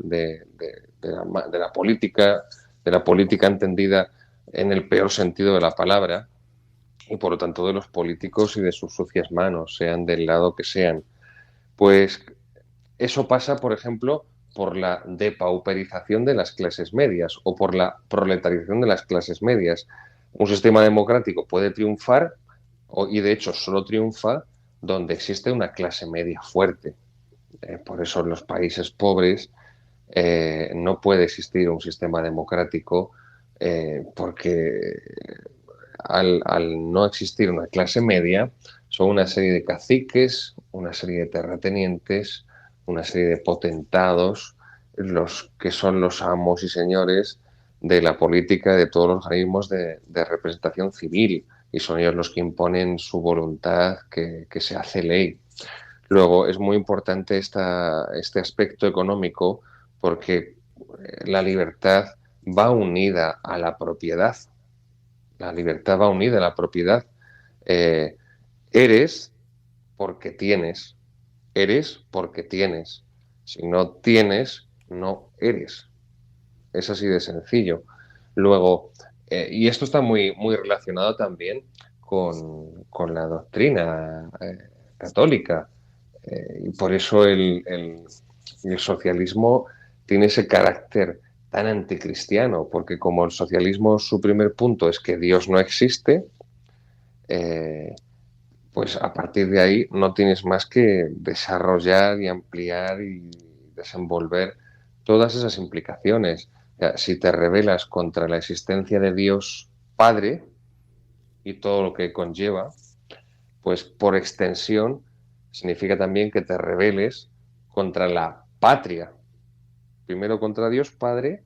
política entendida en el peor sentido de la palabra, y por lo tanto de los políticos y de sus sucias manos, sean del lado que sean. Pues eso pasa, por ejemplo, por la depauperización de las clases medias o por la proletarización de las clases medias. Un sistema democrático puede triunfar, y de hecho solo triunfa donde existe una clase media fuerte. Por eso en los países pobres no puede existir un sistema democrático, porque al no existir una clase media, son una serie de caciques, una serie de terratenientes, una serie de potentados, los que son los amos y señores de la política, de todos los organismos de representación civil, y son ellos los que imponen su voluntad, que se hace ley. Luego, es muy importante este aspecto económico, porque la libertad va unida a la propiedad. La libertad va unida a la propiedad. Eh, eres porque tienes. Eres porque tienes. Si no tienes, no eres. Es así de sencillo. Luego, y esto está muy, muy relacionado también con la doctrina católica. Y por eso el socialismo tiene ese carácter tan anticristiano, porque como el socialismo, su primer punto es que Dios no existe, eh, pues a partir de ahí no tienes más que desarrollar y ampliar y desenvolver todas esas implicaciones. O sea, si te rebelas contra la existencia de Dios Padre y todo lo que conlleva, pues por extensión significa también que te rebeles contra la patria. Primero contra Dios Padre,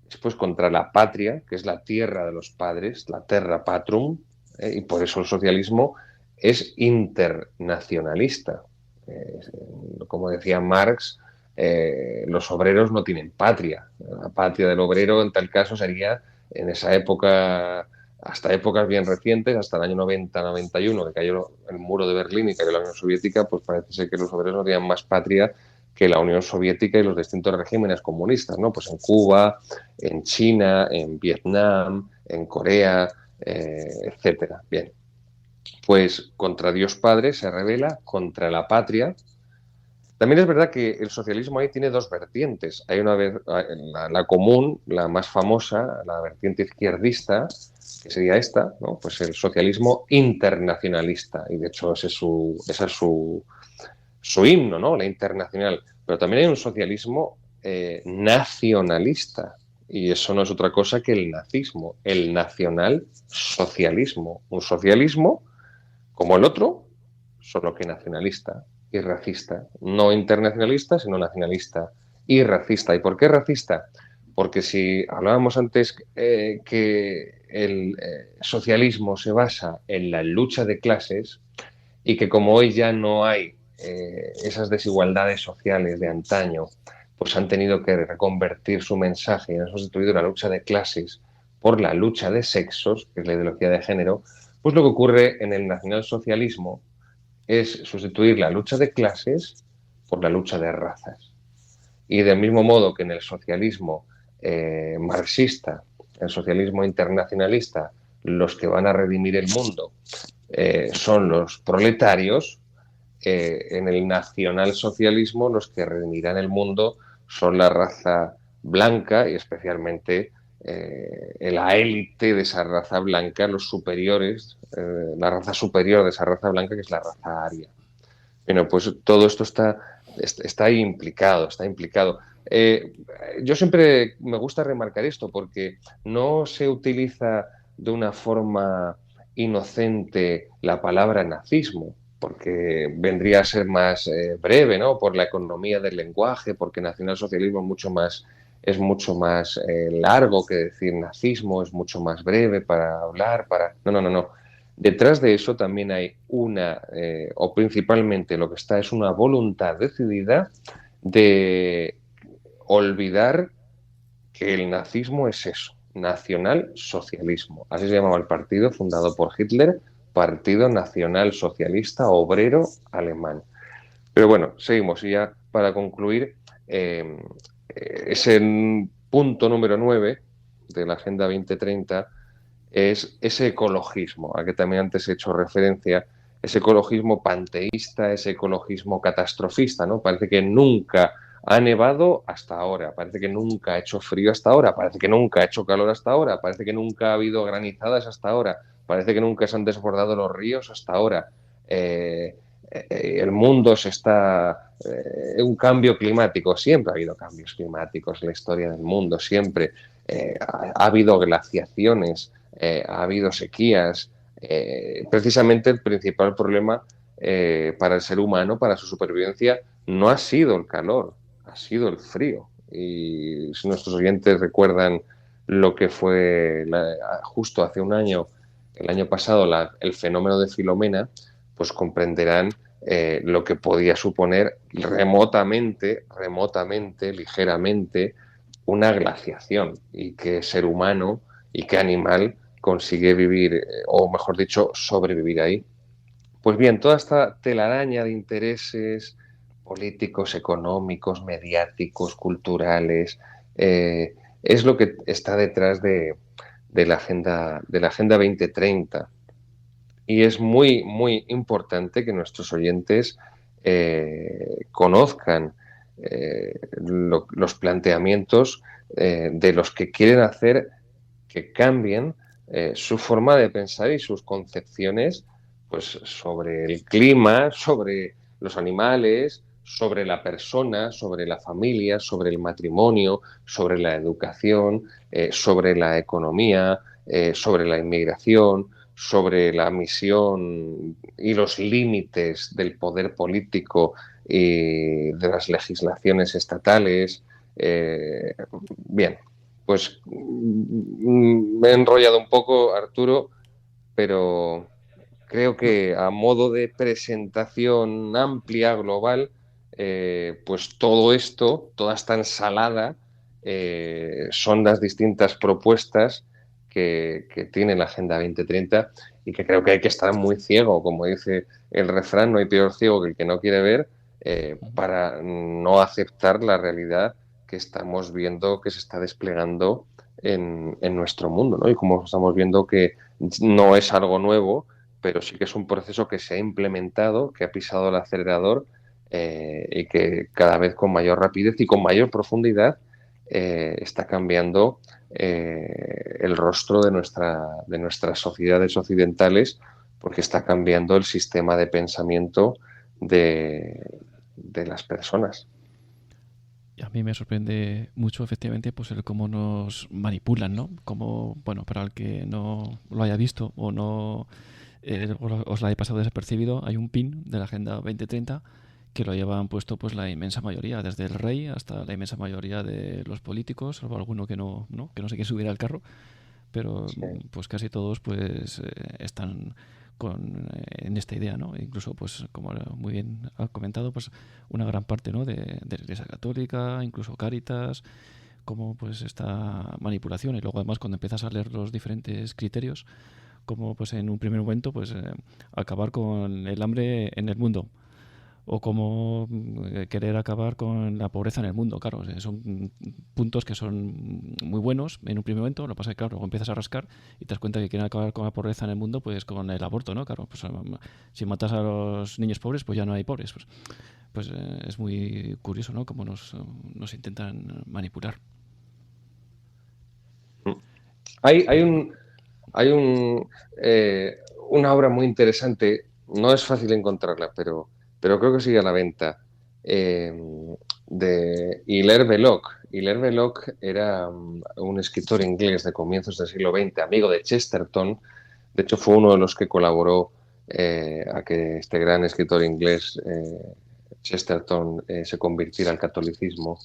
después contra la patria, que es la tierra de los padres, la terra patrum, y por eso el socialismo es internacionalista. Eh, Como decía Marx, los obreros no tienen patria. La patria del obrero en tal caso sería en esa época, hasta épocas bien recientes, hasta el año 90-91, que cayó el muro de Berlín y cayó la Unión Soviética, pues parece ser que los obreros no tenían más patria que la Unión Soviética y los distintos regímenes comunistas, ¿no? Pues en Cuba, en China, en Vietnam, en Corea, etcétera. Bien, pues contra Dios Padre se rebela, contra la patria, También es verdad que el socialismo ahí tiene dos vertientes. Hay una vez la común, la más famosa, la vertiente izquierdista, que sería esta, ¿no? Pues el socialismo internacionalista. Y de hecho esa es su himno, ¿no? La internacional. Pero también hay un socialismo nacionalista. Y eso no es otra cosa que el nazismo, el nacional-socialismo. Un socialismo como el otro, solo que nacionalista y racista. No internacionalista, sino nacionalista y racista. ¿Y por qué racista? Porque si hablábamos antes que el socialismo se basa en la lucha de clases y que como hoy ya no hay esas desigualdades sociales de antaño, pues han tenido que reconvertir su mensaje y han sustituido la lucha de clases por la lucha de sexos, que es la ideología de género, pues lo que ocurre en el nacionalsocialismo es sustituir la lucha de clases por la lucha de razas. Y del mismo modo que en el socialismo marxista, el socialismo internacionalista, los que van a redimir el mundo son los proletarios, en el nacionalsocialismo los que redimirán el mundo son la raza blanca y especialmente la élite de esa raza blanca, los superiores, la raza superior de esa raza blanca, que es la raza aria. Bueno, pues todo esto está ahí implicado, está implicado. Yo siempre me gusta remarcar esto porque no se utiliza de una forma inocente la palabra nazismo, porque vendría a ser más breve, ¿no? Por la economía del lenguaje, porque nacionalsocialismo es mucho más largo que decir nazismo, es mucho más breve para hablar, para... No, no, no, no. Detrás de eso también hay o principalmente lo que está es una voluntad decidida de olvidar que el nazismo es eso, nacionalsocialismo. Así se llamaba el partido fundado por Hitler, Partido Nacional Socialista Obrero Alemán. Pero bueno, seguimos y ya para concluir, ese punto número 9 de la Agenda 2030 es ese ecologismo, a que también antes he hecho referencia, ese ecologismo panteísta, ese ecologismo catastrofista, ¿no? Parece que nunca ha nevado hasta ahora, parece que nunca ha hecho frío hasta ahora, parece que nunca ha hecho calor hasta ahora, parece que nunca ha habido granizadas hasta ahora, parece que nunca se han desbordado los ríos hasta ahora. El mundo se está... un cambio climático, siempre ha habido cambios climáticos en la historia del mundo, siempre ha habido glaciaciones, ha habido sequías. Precisamente el principal problema para el ser humano, para su supervivencia, no ha sido el calor, ha sido el frío. Y si nuestros oyentes recuerdan lo que fue justo hace un año, el año pasado, el fenómeno de Filomena, pues comprenderán lo que podía suponer remotamente, ligeramente, una glaciación y que ser humano y qué animal consigue vivir, o mejor dicho, sobrevivir ahí. Pues bien, toda esta telaraña de intereses políticos, económicos, mediáticos, culturales, es lo que está detrás de la Agenda 2030. Y es muy, muy importante que nuestros oyentes conozcan los planteamientos de los que quieren hacer que cambien su forma de pensar y sus concepciones pues, sobre el clima, sobre los animales, sobre la persona, sobre la familia, sobre el matrimonio, sobre la educación, sobre la economía, sobre la inmigración, sobre la misión y los límites del poder político y de las legislaciones estatales. Bien, pues me he enrollado un poco, Arturo, pero creo que a modo de presentación amplia, global, pues todo esto, toda esta ensalada, son las distintas propuestas que tiene la Agenda 2030 y que creo que hay que estar muy ciego, como dice el refrán, no hay peor ciego que el que no quiere ver, para no aceptar la realidad que estamos viendo que se está desplegando en nuestro mundo, ¿no? Y como estamos viendo que no es algo nuevo, pero sí que es un proceso que se ha implementado, que ha pisado el acelerador y que cada vez con mayor rapidez y con mayor profundidad está cambiando el rostro de nuestras sociedades occidentales, porque está cambiando el sistema de pensamiento de las personas. Y a mí me sorprende mucho, efectivamente, pues el cómo nos manipulan, ¿no? Como, bueno, para el que no lo haya visto o no os la he pasado desapercibido, hay un pin de la Agenda 2030 que lo llevan puesto pues la inmensa mayoría, desde el rey hasta la inmensa mayoría de los políticos, salvo alguno que no sé qué subirá al carro, pero Sí. pues casi todos pues están en esta idea, ¿no? E incluso, pues, como muy bien ha comentado, pues una gran parte, ¿no? de la Iglesia Católica, incluso Cáritas, como pues esta manipulación. Y luego además cuando empiezas a leer los diferentes criterios, como pues en un primer momento, pues acabar con el hambre en el mundo, o como querer acabar con la pobreza en el mundo. Claro, son puntos que son muy buenos en un primer momento. Lo que pasa es que, claro, luego empiezas a rascar y te das cuenta que quieren acabar con la pobreza en el mundo, pues con el aborto, ¿no? Claro, pues si matas a los niños pobres, pues ya no hay pobres. Pues es muy curioso, ¿no? Cómo nos intentan manipular. Hay un, hay una obra muy interesante, no es fácil encontrarla, pero creo que sigue a la venta, eh, de Hilaire Belloc. Hilaire Belloc era un escritor inglés de comienzos del siglo XX, amigo de Chesterton. De hecho, fue uno de los que colaboró a que este gran escritor inglés, Chesterton, se convirtiera al catolicismo.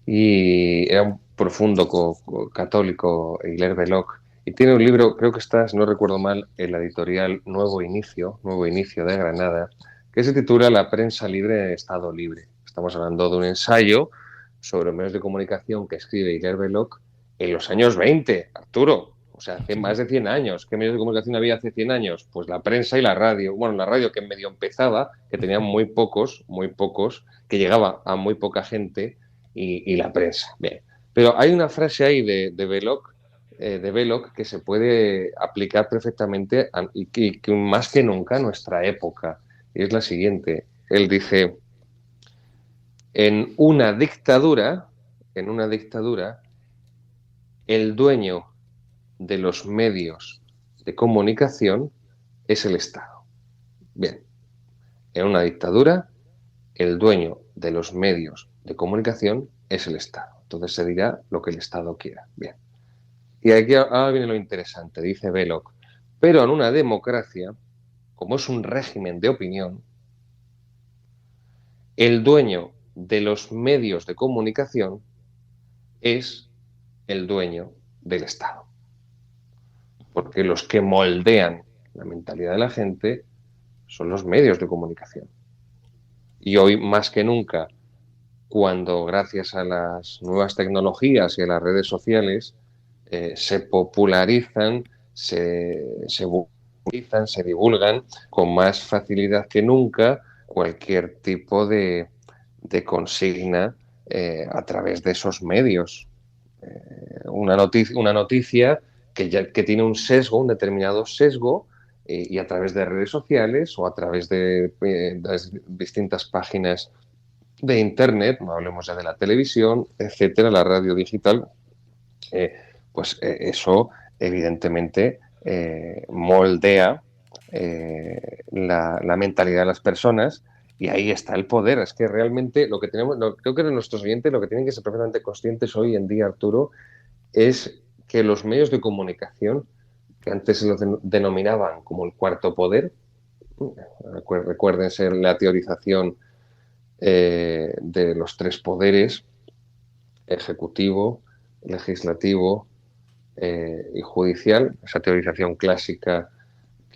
Y era un profundo católico, Hilaire Belloc, y tiene un libro, creo que está, si no recuerdo mal, en la editorial Nuevo Inicio de Granada, que se titula La prensa libre en estado libre. Estamos hablando de un ensayo sobre medios de comunicación que escribe Hilaire Belloc en los años 20, Arturo. O sea, hace Sí, sí. más de 100 años. ¿Qué medios de comunicación había hace 100 años? Pues la prensa y la radio. Bueno, la radio que medio empezaba, que tenían muy pocos, que llegaba a muy poca gente, y la prensa. Bien. Pero hay una frase ahí de Belloc que se puede aplicar perfectamente y que más que nunca a nuestra época. Y es la siguiente. Él dice, en una dictadura, en una dictadura, el dueño de los medios de comunicación es el Estado. Bien, en una dictadura, el dueño de los medios de comunicación es el Estado. Entonces se dirá lo que el Estado quiera. Bien. Y aquí ahora viene lo interesante, dice Belloc. Pero en una democracia, como es un régimen de opinión, el dueño de los medios de comunicación es el dueño del Estado. Porque los que moldean la mentalidad de la gente son los medios de comunicación. Y hoy, más que nunca, cuando gracias a las nuevas tecnologías y a las redes sociales se popularizan, se popularizan, se divulgan con más facilidad que nunca cualquier tipo de consigna a través de esos medios. Una noticia que tiene un sesgo, un determinado sesgo, y a través de redes sociales o a través de las distintas páginas de Internet, no hablemos ya de la televisión, etcétera, la radio digital, eh, pues eso evidentemente moldea la mentalidad de las personas, y ahí está el poder. Es que realmente lo que tenemos, creo que nuestros oyentes lo que tienen que ser perfectamente conscientes hoy en día, Arturo, es que los medios de comunicación, que antes se los denominaban como el cuarto poder, recuérdense la teorización de los tres poderes, ejecutivo, legislativo y judicial, esa teorización clásica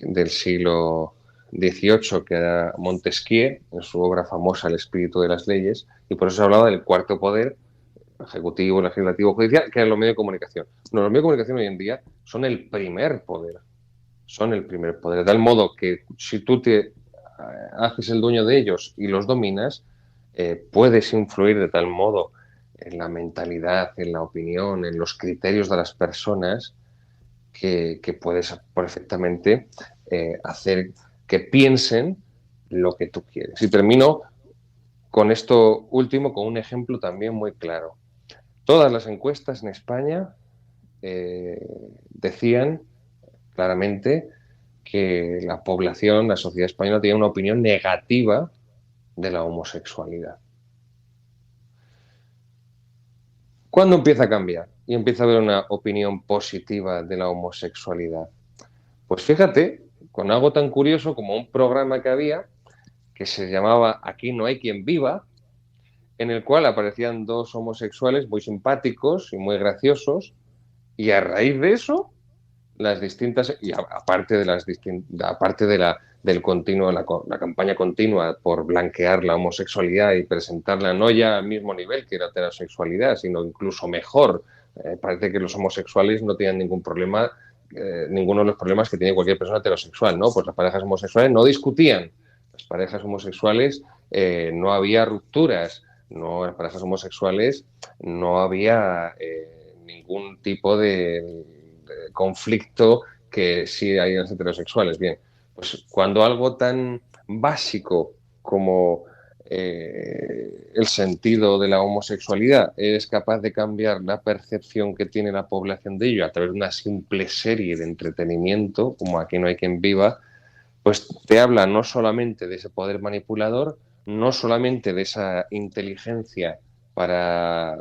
del siglo XVIII que era Montesquieu en su obra famosa El espíritu de las leyes, y por eso se hablaba del cuarto poder, ejecutivo, legislativo, judicial, que eran los medios de comunicación. No, los medios de comunicación hoy en día son el primer poder, son el primer poder, de tal modo que si tú te haces el dueño de ellos y los dominas, puedes influir de tal modo en la mentalidad, en la opinión, en los criterios de las personas, que puedes perfectamente hacer que piensen lo que tú quieres. Y termino con esto último, con un ejemplo también muy claro. Todas las encuestas en España decían claramente que la población, la sociedad española, tenía una opinión negativa de la homosexualidad. ¿Cuándo empieza a cambiar y empieza a haber una opinión positiva de la homosexualidad? Pues fíjate, con algo tan curioso como un programa que había que se llamaba Aquí no hay quien viva, en el cual aparecían dos homosexuales muy simpáticos y muy graciosos, y a raíz de eso las distintas, y aparte de las aparte de del continuo, la campaña continua por blanquear la homosexualidad y presentarla no ya al mismo nivel que la heterosexualidad, sino incluso mejor. Parece que los homosexuales no tienen ningún problema, ninguno de los problemas que tiene cualquier persona heterosexual, ¿no? Pues las parejas homosexuales no discutían, las parejas homosexuales no había rupturas, no, las parejas homosexuales no había ningún tipo de conflicto que sí hay en los heterosexuales. Bien, pues cuando algo tan básico como el sentido de la homosexualidad es capaz de cambiar la percepción que tiene la población de ello a través de una simple serie de entretenimiento, como Aquí no hay quien viva, pues te habla no solamente de ese poder manipulador, no solamente de esa inteligencia para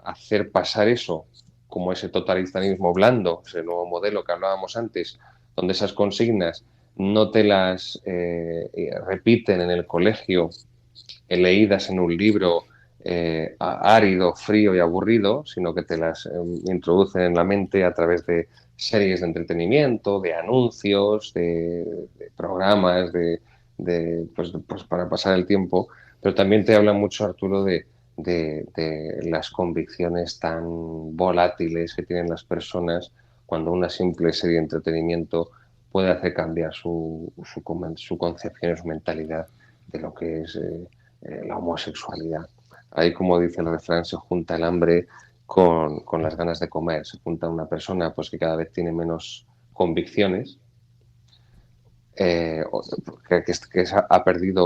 hacer pasar eso como ese totalitarismo blando, ese nuevo modelo que hablábamos antes, donde esas consignas no te las repiten en el colegio, leídas en un libro árido, frío y aburrido, sino que te las introducen en la mente a través de series de entretenimiento, de anuncios, de programas, pues para pasar el tiempo, pero también te habla mucho, Arturo, de las convicciones tan volátiles que tienen las personas cuando una simple serie de entretenimiento puede hacer cambiar su concepción y su mentalidad de lo que es la homosexualidad. Ahí, como dice el refrán, se junta el hambre con las ganas de comer. Se junta una persona pues, que cada vez tiene menos convicciones, eh,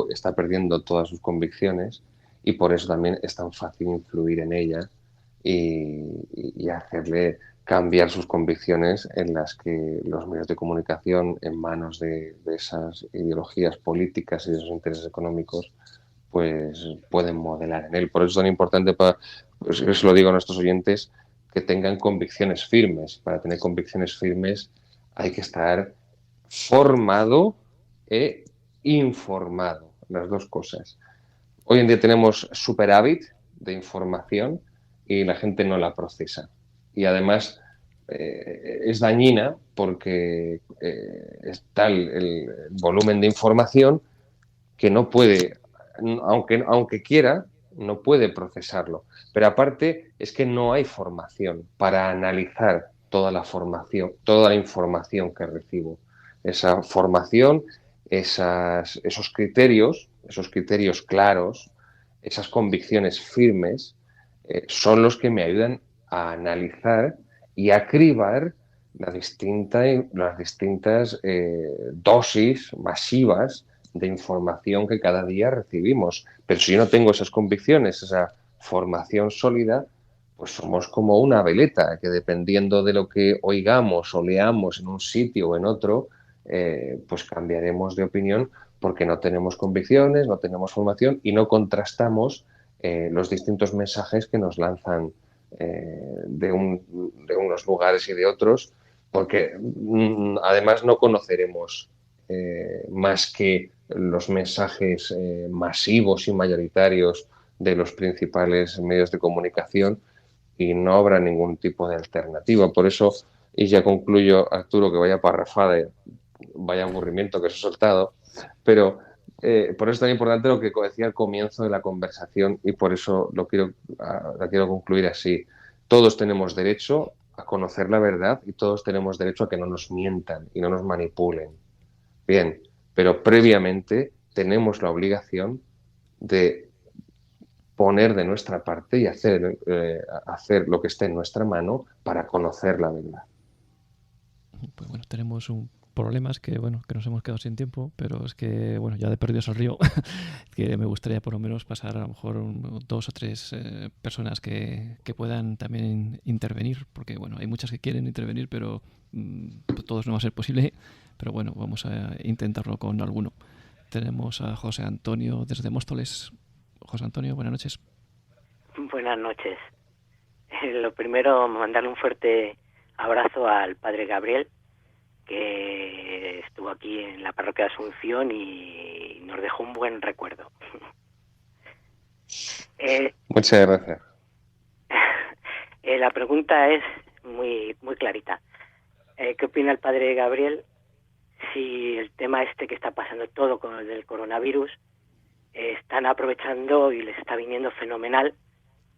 está perdiendo todas sus convicciones y por eso también es tan fácil influir en ella y hacerle cambiar sus convicciones en las que los medios de comunicación en manos de esas ideologías políticas y de esos intereses económicos pues pueden modelar en él. Por eso es tan importante, pues eso lo digo a nuestros oyentes, que tengan convicciones firmes. Para tener convicciones firmes hay que estar formado e informado, las dos cosas. Hoy en día tenemos superávit de información y la gente no la procesa. Y además es dañina porque es tal el volumen de información que no puede, aunque quiera, no puede procesarlo. Pero aparte es que no hay formación para analizar toda la formación, toda la información que recibo. Esa formación, esos criterios claros, esas convicciones firmes, son los que me ayudan a analizar y a cribar las distintas dosis masivas de información que cada día recibimos. Pero si yo no tengo esas convicciones, esa formación sólida, pues somos como una veleta que dependiendo de lo que oigamos o leamos en un sitio o en otro, pues cambiaremos de opinión porque no tenemos convicciones, no tenemos formación y no contrastamos los distintos mensajes que nos lanzan de unos lugares y de otros, porque además no conoceremos más que los mensajes masivos y mayoritarios de los principales medios de comunicación y no habrá ningún tipo de alternativa. Por eso, y ya concluyo, Arturo, que vaya parrafada, vaya aburrimiento que os he soltado, pero por eso es tan importante lo que decía al comienzo de la conversación y por eso la quiero concluir así. Todos tenemos derecho a conocer la verdad y todos tenemos derecho a que no nos mientan y no nos manipulen. Bien, pero previamente tenemos la obligación de poner de nuestra parte y hacer lo que esté en nuestra mano para conocer la verdad. Pues bueno, tenemos un problemas que, bueno, que nos hemos quedado sin tiempo, pero es que, bueno, ya de perdidos al río, que me gustaría por lo menos pasar a lo mejor dos o tres personas que puedan también intervenir, porque, bueno, hay muchas que quieren intervenir, pero todos no va a ser posible, pero bueno, vamos a intentarlo con alguno. Tenemos a José Antonio desde Móstoles. José Antonio, buenas noches. Buenas noches. Lo primero, mandarle un fuerte abrazo al padre Gabriel, que estuvo aquí en la parroquia de Asunción y nos dejó un buen recuerdo. Muchas gracias. La pregunta es muy clarita. ¿Qué opina el padre Gabriel si el tema este que está pasando todo con el del coronavirus están aprovechando y les está viniendo fenomenal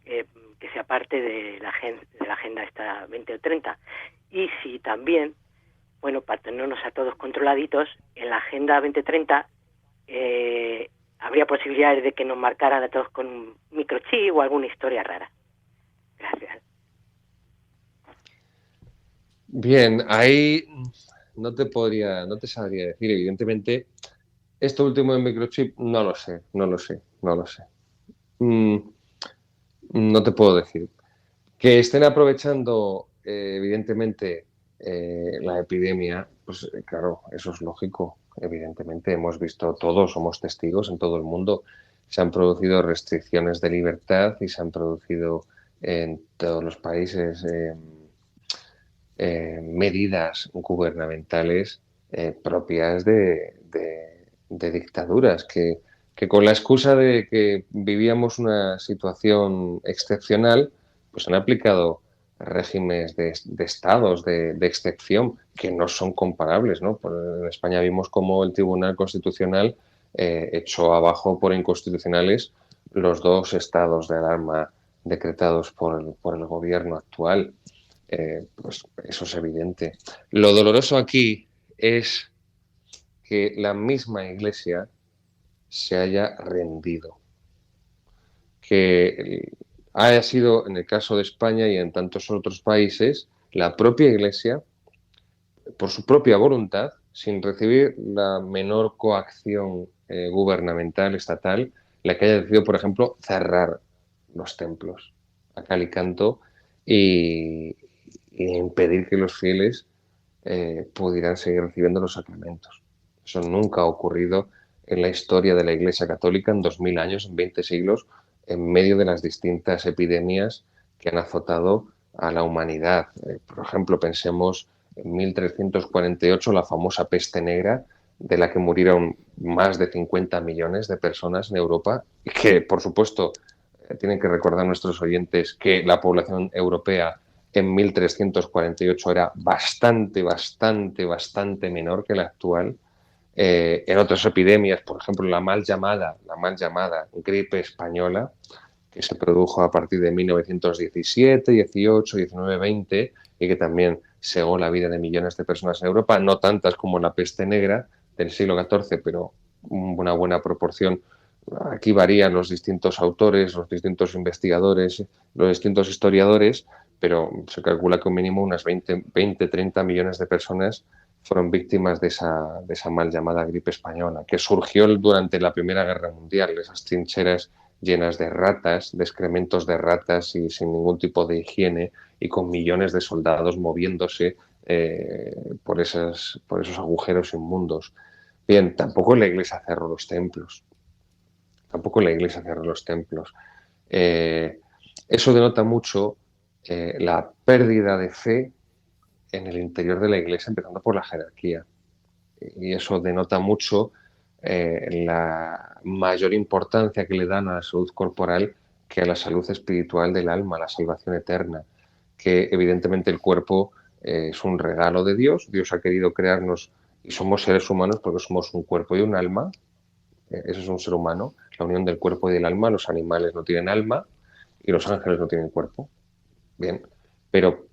que sea parte de la agenda esta 20 o 30? Y si también, bueno, para tenernos a todos controladitos, en la agenda 2030 habría posibilidades de que nos marcaran a todos con un microchip o alguna historia rara. Gracias. Bien, ahí no te sabría decir, evidentemente. Esto último de microchip, no lo sé. No te puedo decir. Que estén aprovechando, evidentemente, la epidemia, pues claro, eso es lógico. Evidentemente, hemos visto todos, somos testigos en todo el mundo. Se han producido restricciones de libertad y se han producido en todos los países medidas gubernamentales propias de dictaduras que con la excusa de que vivíamos una situación excepcional, pues han aplicado regímenes de estados de excepción que no son comparables, ¿no? En España vimos cómo el Tribunal Constitucional echó abajo por inconstitucionales los dos estados de alarma decretados por el gobierno actual. Pues eso es evidente. Lo doloroso aquí es que la misma Iglesia se haya rendido, que haya sido, en el caso de España y en tantos otros países, la propia Iglesia, por su propia voluntad, sin recibir la menor coacción gubernamental, estatal, la que haya decidido, por ejemplo, cerrar los templos a cal y canto y impedir que los fieles pudieran seguir recibiendo los sacramentos. Eso nunca ha ocurrido en la historia de la Iglesia Católica en 2000 años, en 20 siglos, en medio de las distintas epidemias que han azotado a la humanidad. Por ejemplo, pensemos en 1348, la famosa peste negra, de la que murieron más de 50 millones de personas en Europa, y que, por supuesto, tienen que recordar nuestros oyentes que la población europea en 1348 era bastante menor que la actual. En otras epidemias, por ejemplo, la mal llamada gripe española, que se produjo a partir de 1917, 18, 19, 20 y que también cegó la vida de millones de personas en Europa, no tantas como la peste negra del siglo XIV, pero una buena proporción. Aquí varían los distintos autores, los distintos investigadores, los distintos historiadores, pero se calcula que un mínimo unas 20, 30 millones de personas fueron víctimas de esa mal llamada gripe española, que surgió durante la Primera Guerra Mundial, esas trincheras llenas de ratas, de excrementos de ratas y sin ningún tipo de higiene y con millones de soldados moviéndose por esos agujeros inmundos. Bien, tampoco la Iglesia cerró los templos. Eso denota mucho la pérdida de fe en el interior de la Iglesia, empezando por la jerarquía. Y eso denota mucho la mayor importancia que le dan a la salud corporal que a la salud espiritual del alma, a la salvación eterna, que evidentemente el cuerpo es un regalo de Dios. Dios ha querido crearnos y somos seres humanos porque somos un cuerpo y un alma. Eso es un ser humano, la unión del cuerpo y del alma. Los animales no tienen alma y los ángeles no tienen cuerpo. Bien, pero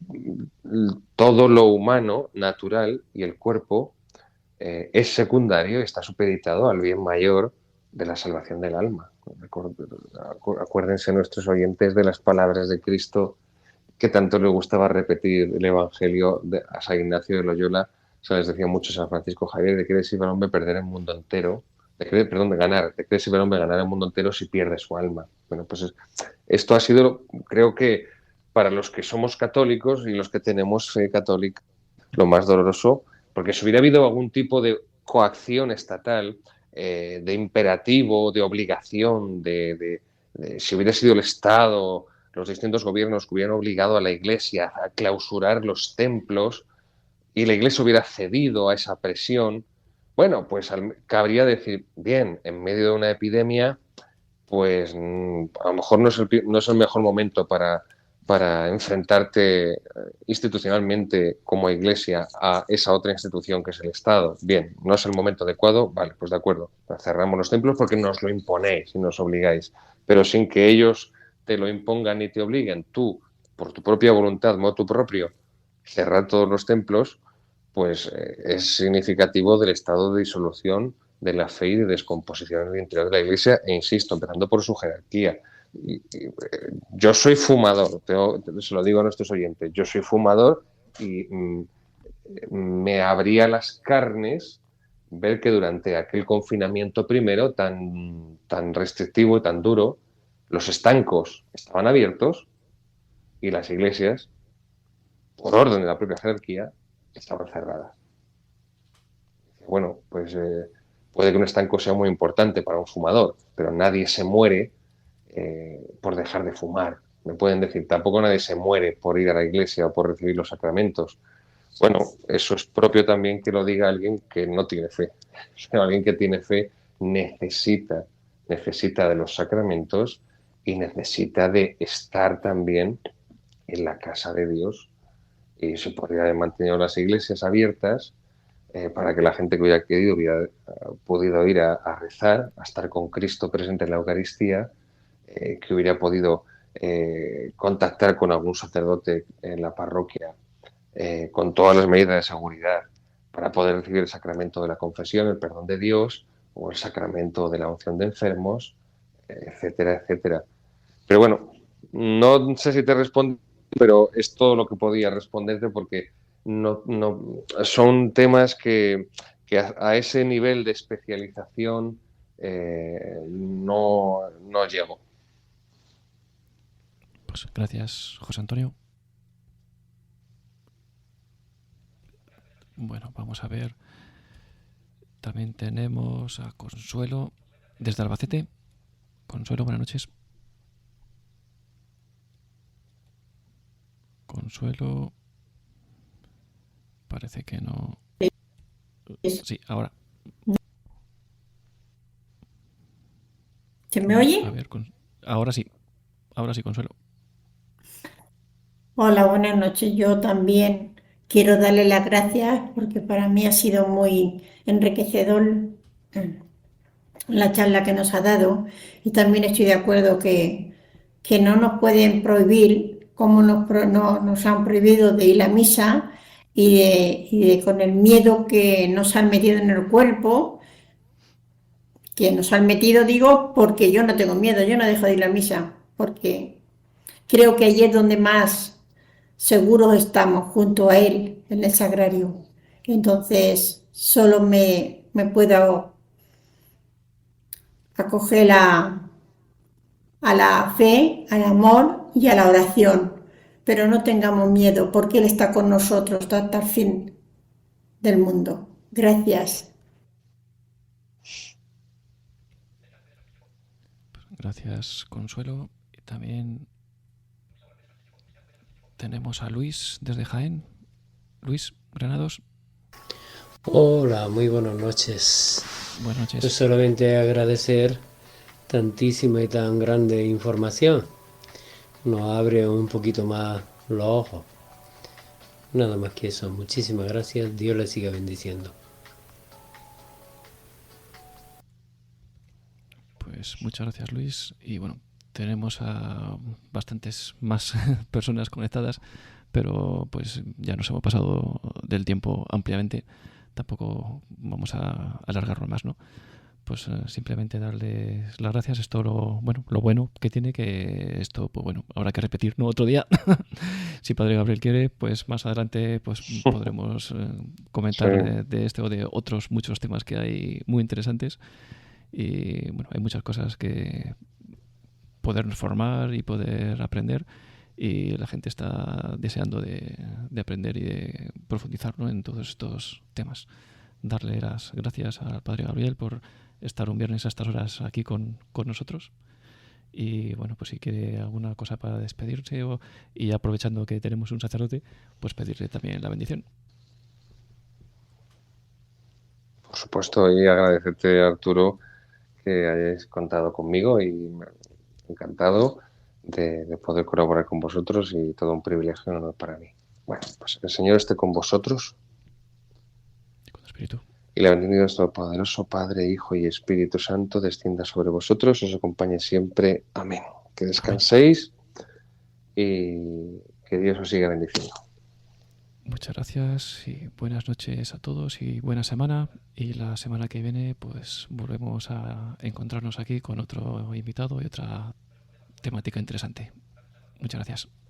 todo lo humano, natural y el cuerpo es secundario y está supeditado al bien mayor de la salvación del alma. Acuérdense nuestros oyentes de las palabras de Cristo que tanto le gustaba repetir el Evangelio a San Ignacio de Loyola: sea, les decía mucho San Francisco Javier, de qué le sirve al hombre perder el mundo entero, de ganar, de qué le sirve al hombre ganar el mundo entero si pierde su alma. Bueno, pues esto ha sido, creo que para los que somos católicos y los que tenemos fe católica, lo más doloroso, porque si hubiera habido algún tipo de coacción estatal, de imperativo, de obligación, si hubiera sido el Estado, los distintos gobiernos que hubieran obligado a la Iglesia a clausurar los templos y la Iglesia hubiera cedido a esa presión, bueno, pues cabría decir, bien, en medio de una epidemia, pues a lo mejor no es el mejor momento para enfrentarte institucionalmente como Iglesia a esa otra institución que es el Estado. Bien, no es el momento adecuado, vale, pues de acuerdo, cerramos los templos porque nos lo imponéis y nos obligáis, pero sin que ellos te lo impongan ni te obliguen. Tú, por tu propia voluntad, motu propio, cerrar todos los templos, pues es significativo del estado de disolución de la fe y de descomposición en el interior de la Iglesia, e insisto, empezando por su jerarquía. Yo soy fumador, se lo digo a nuestros oyentes, yo soy fumador y me abría las carnes ver que durante aquel confinamiento primero tan restrictivo y tan duro, los estancos estaban abiertos y las iglesias, por orden de la propia jerarquía, estaban cerradas. Bueno, pues puede que un estanco sea muy importante para un fumador, pero nadie se muere por dejar de fumar. Me pueden decir, tampoco nadie se muere por ir a la iglesia o por recibir los sacramentos. Bueno, eso es propio también que lo diga alguien que no tiene fe. Pero alguien que tiene fe necesita de los sacramentos y necesita de estar también en la casa de Dios. Y se podría haber mantenido las iglesias abiertas para que la gente que hubiera querido hubiera podido ir a rezar, a estar con Cristo presente en la Eucaristía, que hubiera podido contactar con algún sacerdote en la parroquia con todas las medidas de seguridad para poder recibir el sacramento de la confesión, el perdón de Dios, o el sacramento de la unción de enfermos, etcétera, etcétera. Pero bueno, no sé si te respondo, pero es todo lo que podía responderte porque no son temas que a ese nivel de especialización no llego. Pues gracias, José Antonio. Bueno, vamos a ver. También tenemos a Consuelo desde Albacete. Consuelo, buenas noches. Consuelo. Parece que no. Sí, ahora. ¿Se me oye? A ver, ahora sí. Ahora sí, Consuelo. Hola, buenas noches. Yo también quiero darle las gracias porque para mí ha sido muy enriquecedor la charla que nos ha dado y también estoy de acuerdo que no nos pueden prohibir como nos han prohibido de ir a misa con el miedo que nos han metido en el cuerpo, que nos han metido, digo, porque yo no tengo miedo, yo no dejo de ir a misa, porque creo que allí es donde más seguros estamos, junto a Él, en el sagrario. Entonces, solo me puedo acoger a la fe, al amor y a la oración. Pero no tengamos miedo, porque Él está con nosotros hasta el fin del mundo. Gracias. Gracias, Consuelo. Y también tenemos a Luis desde Jaén. Luis Granados. Hola, muy buenas noches. Buenas noches. Yo solamente agradecer tantísima y tan grande información. Nos abre un poquito más los ojos. Nada más que eso. Muchísimas gracias. Dios le siga bendiciendo. Pues muchas gracias, Luis. Y bueno, tenemos a bastantes más personas conectadas, pero pues ya nos hemos pasado del tiempo ampliamente. Tampoco vamos a alargarlo más, ¿no? pues simplemente darles las gracias. Esto lo bueno que tiene, que esto, pues bueno, habrá que repetir, ¿no? Otro día. Si Padre Gabriel quiere, pues más adelante pues podremos comentar Sí. de este o de otros muchos temas que hay muy interesantes. Y bueno, hay muchas cosas que podernos formar y poder aprender. Y la gente está deseando de aprender y de profundizar, ¿no?, en todos estos temas. Darle las gracias al Padre Gabriel por estar un viernes a estas horas aquí con nosotros. Y bueno, pues si quiere alguna cosa para despedirse y aprovechando que tenemos un sacerdote, pues pedirle también la bendición. Por supuesto, y agradecerte, Arturo, que hayáis contado conmigo y encantado de poder colaborar con vosotros y todo un privilegio y un honor para mí. Bueno, pues el Señor esté con vosotros Y con el espíritu. y la bendición de Dios Todopoderoso, Padre, Hijo y Espíritu Santo, descienda sobre vosotros, os acompañe siempre. Amén. Que descanséis y que Dios os siga bendiciendo. Muchas gracias y buenas noches a todos y buena semana. Y la semana que viene pues volvemos a encontrarnos aquí con otro invitado y otra temática interesante. Muchas gracias.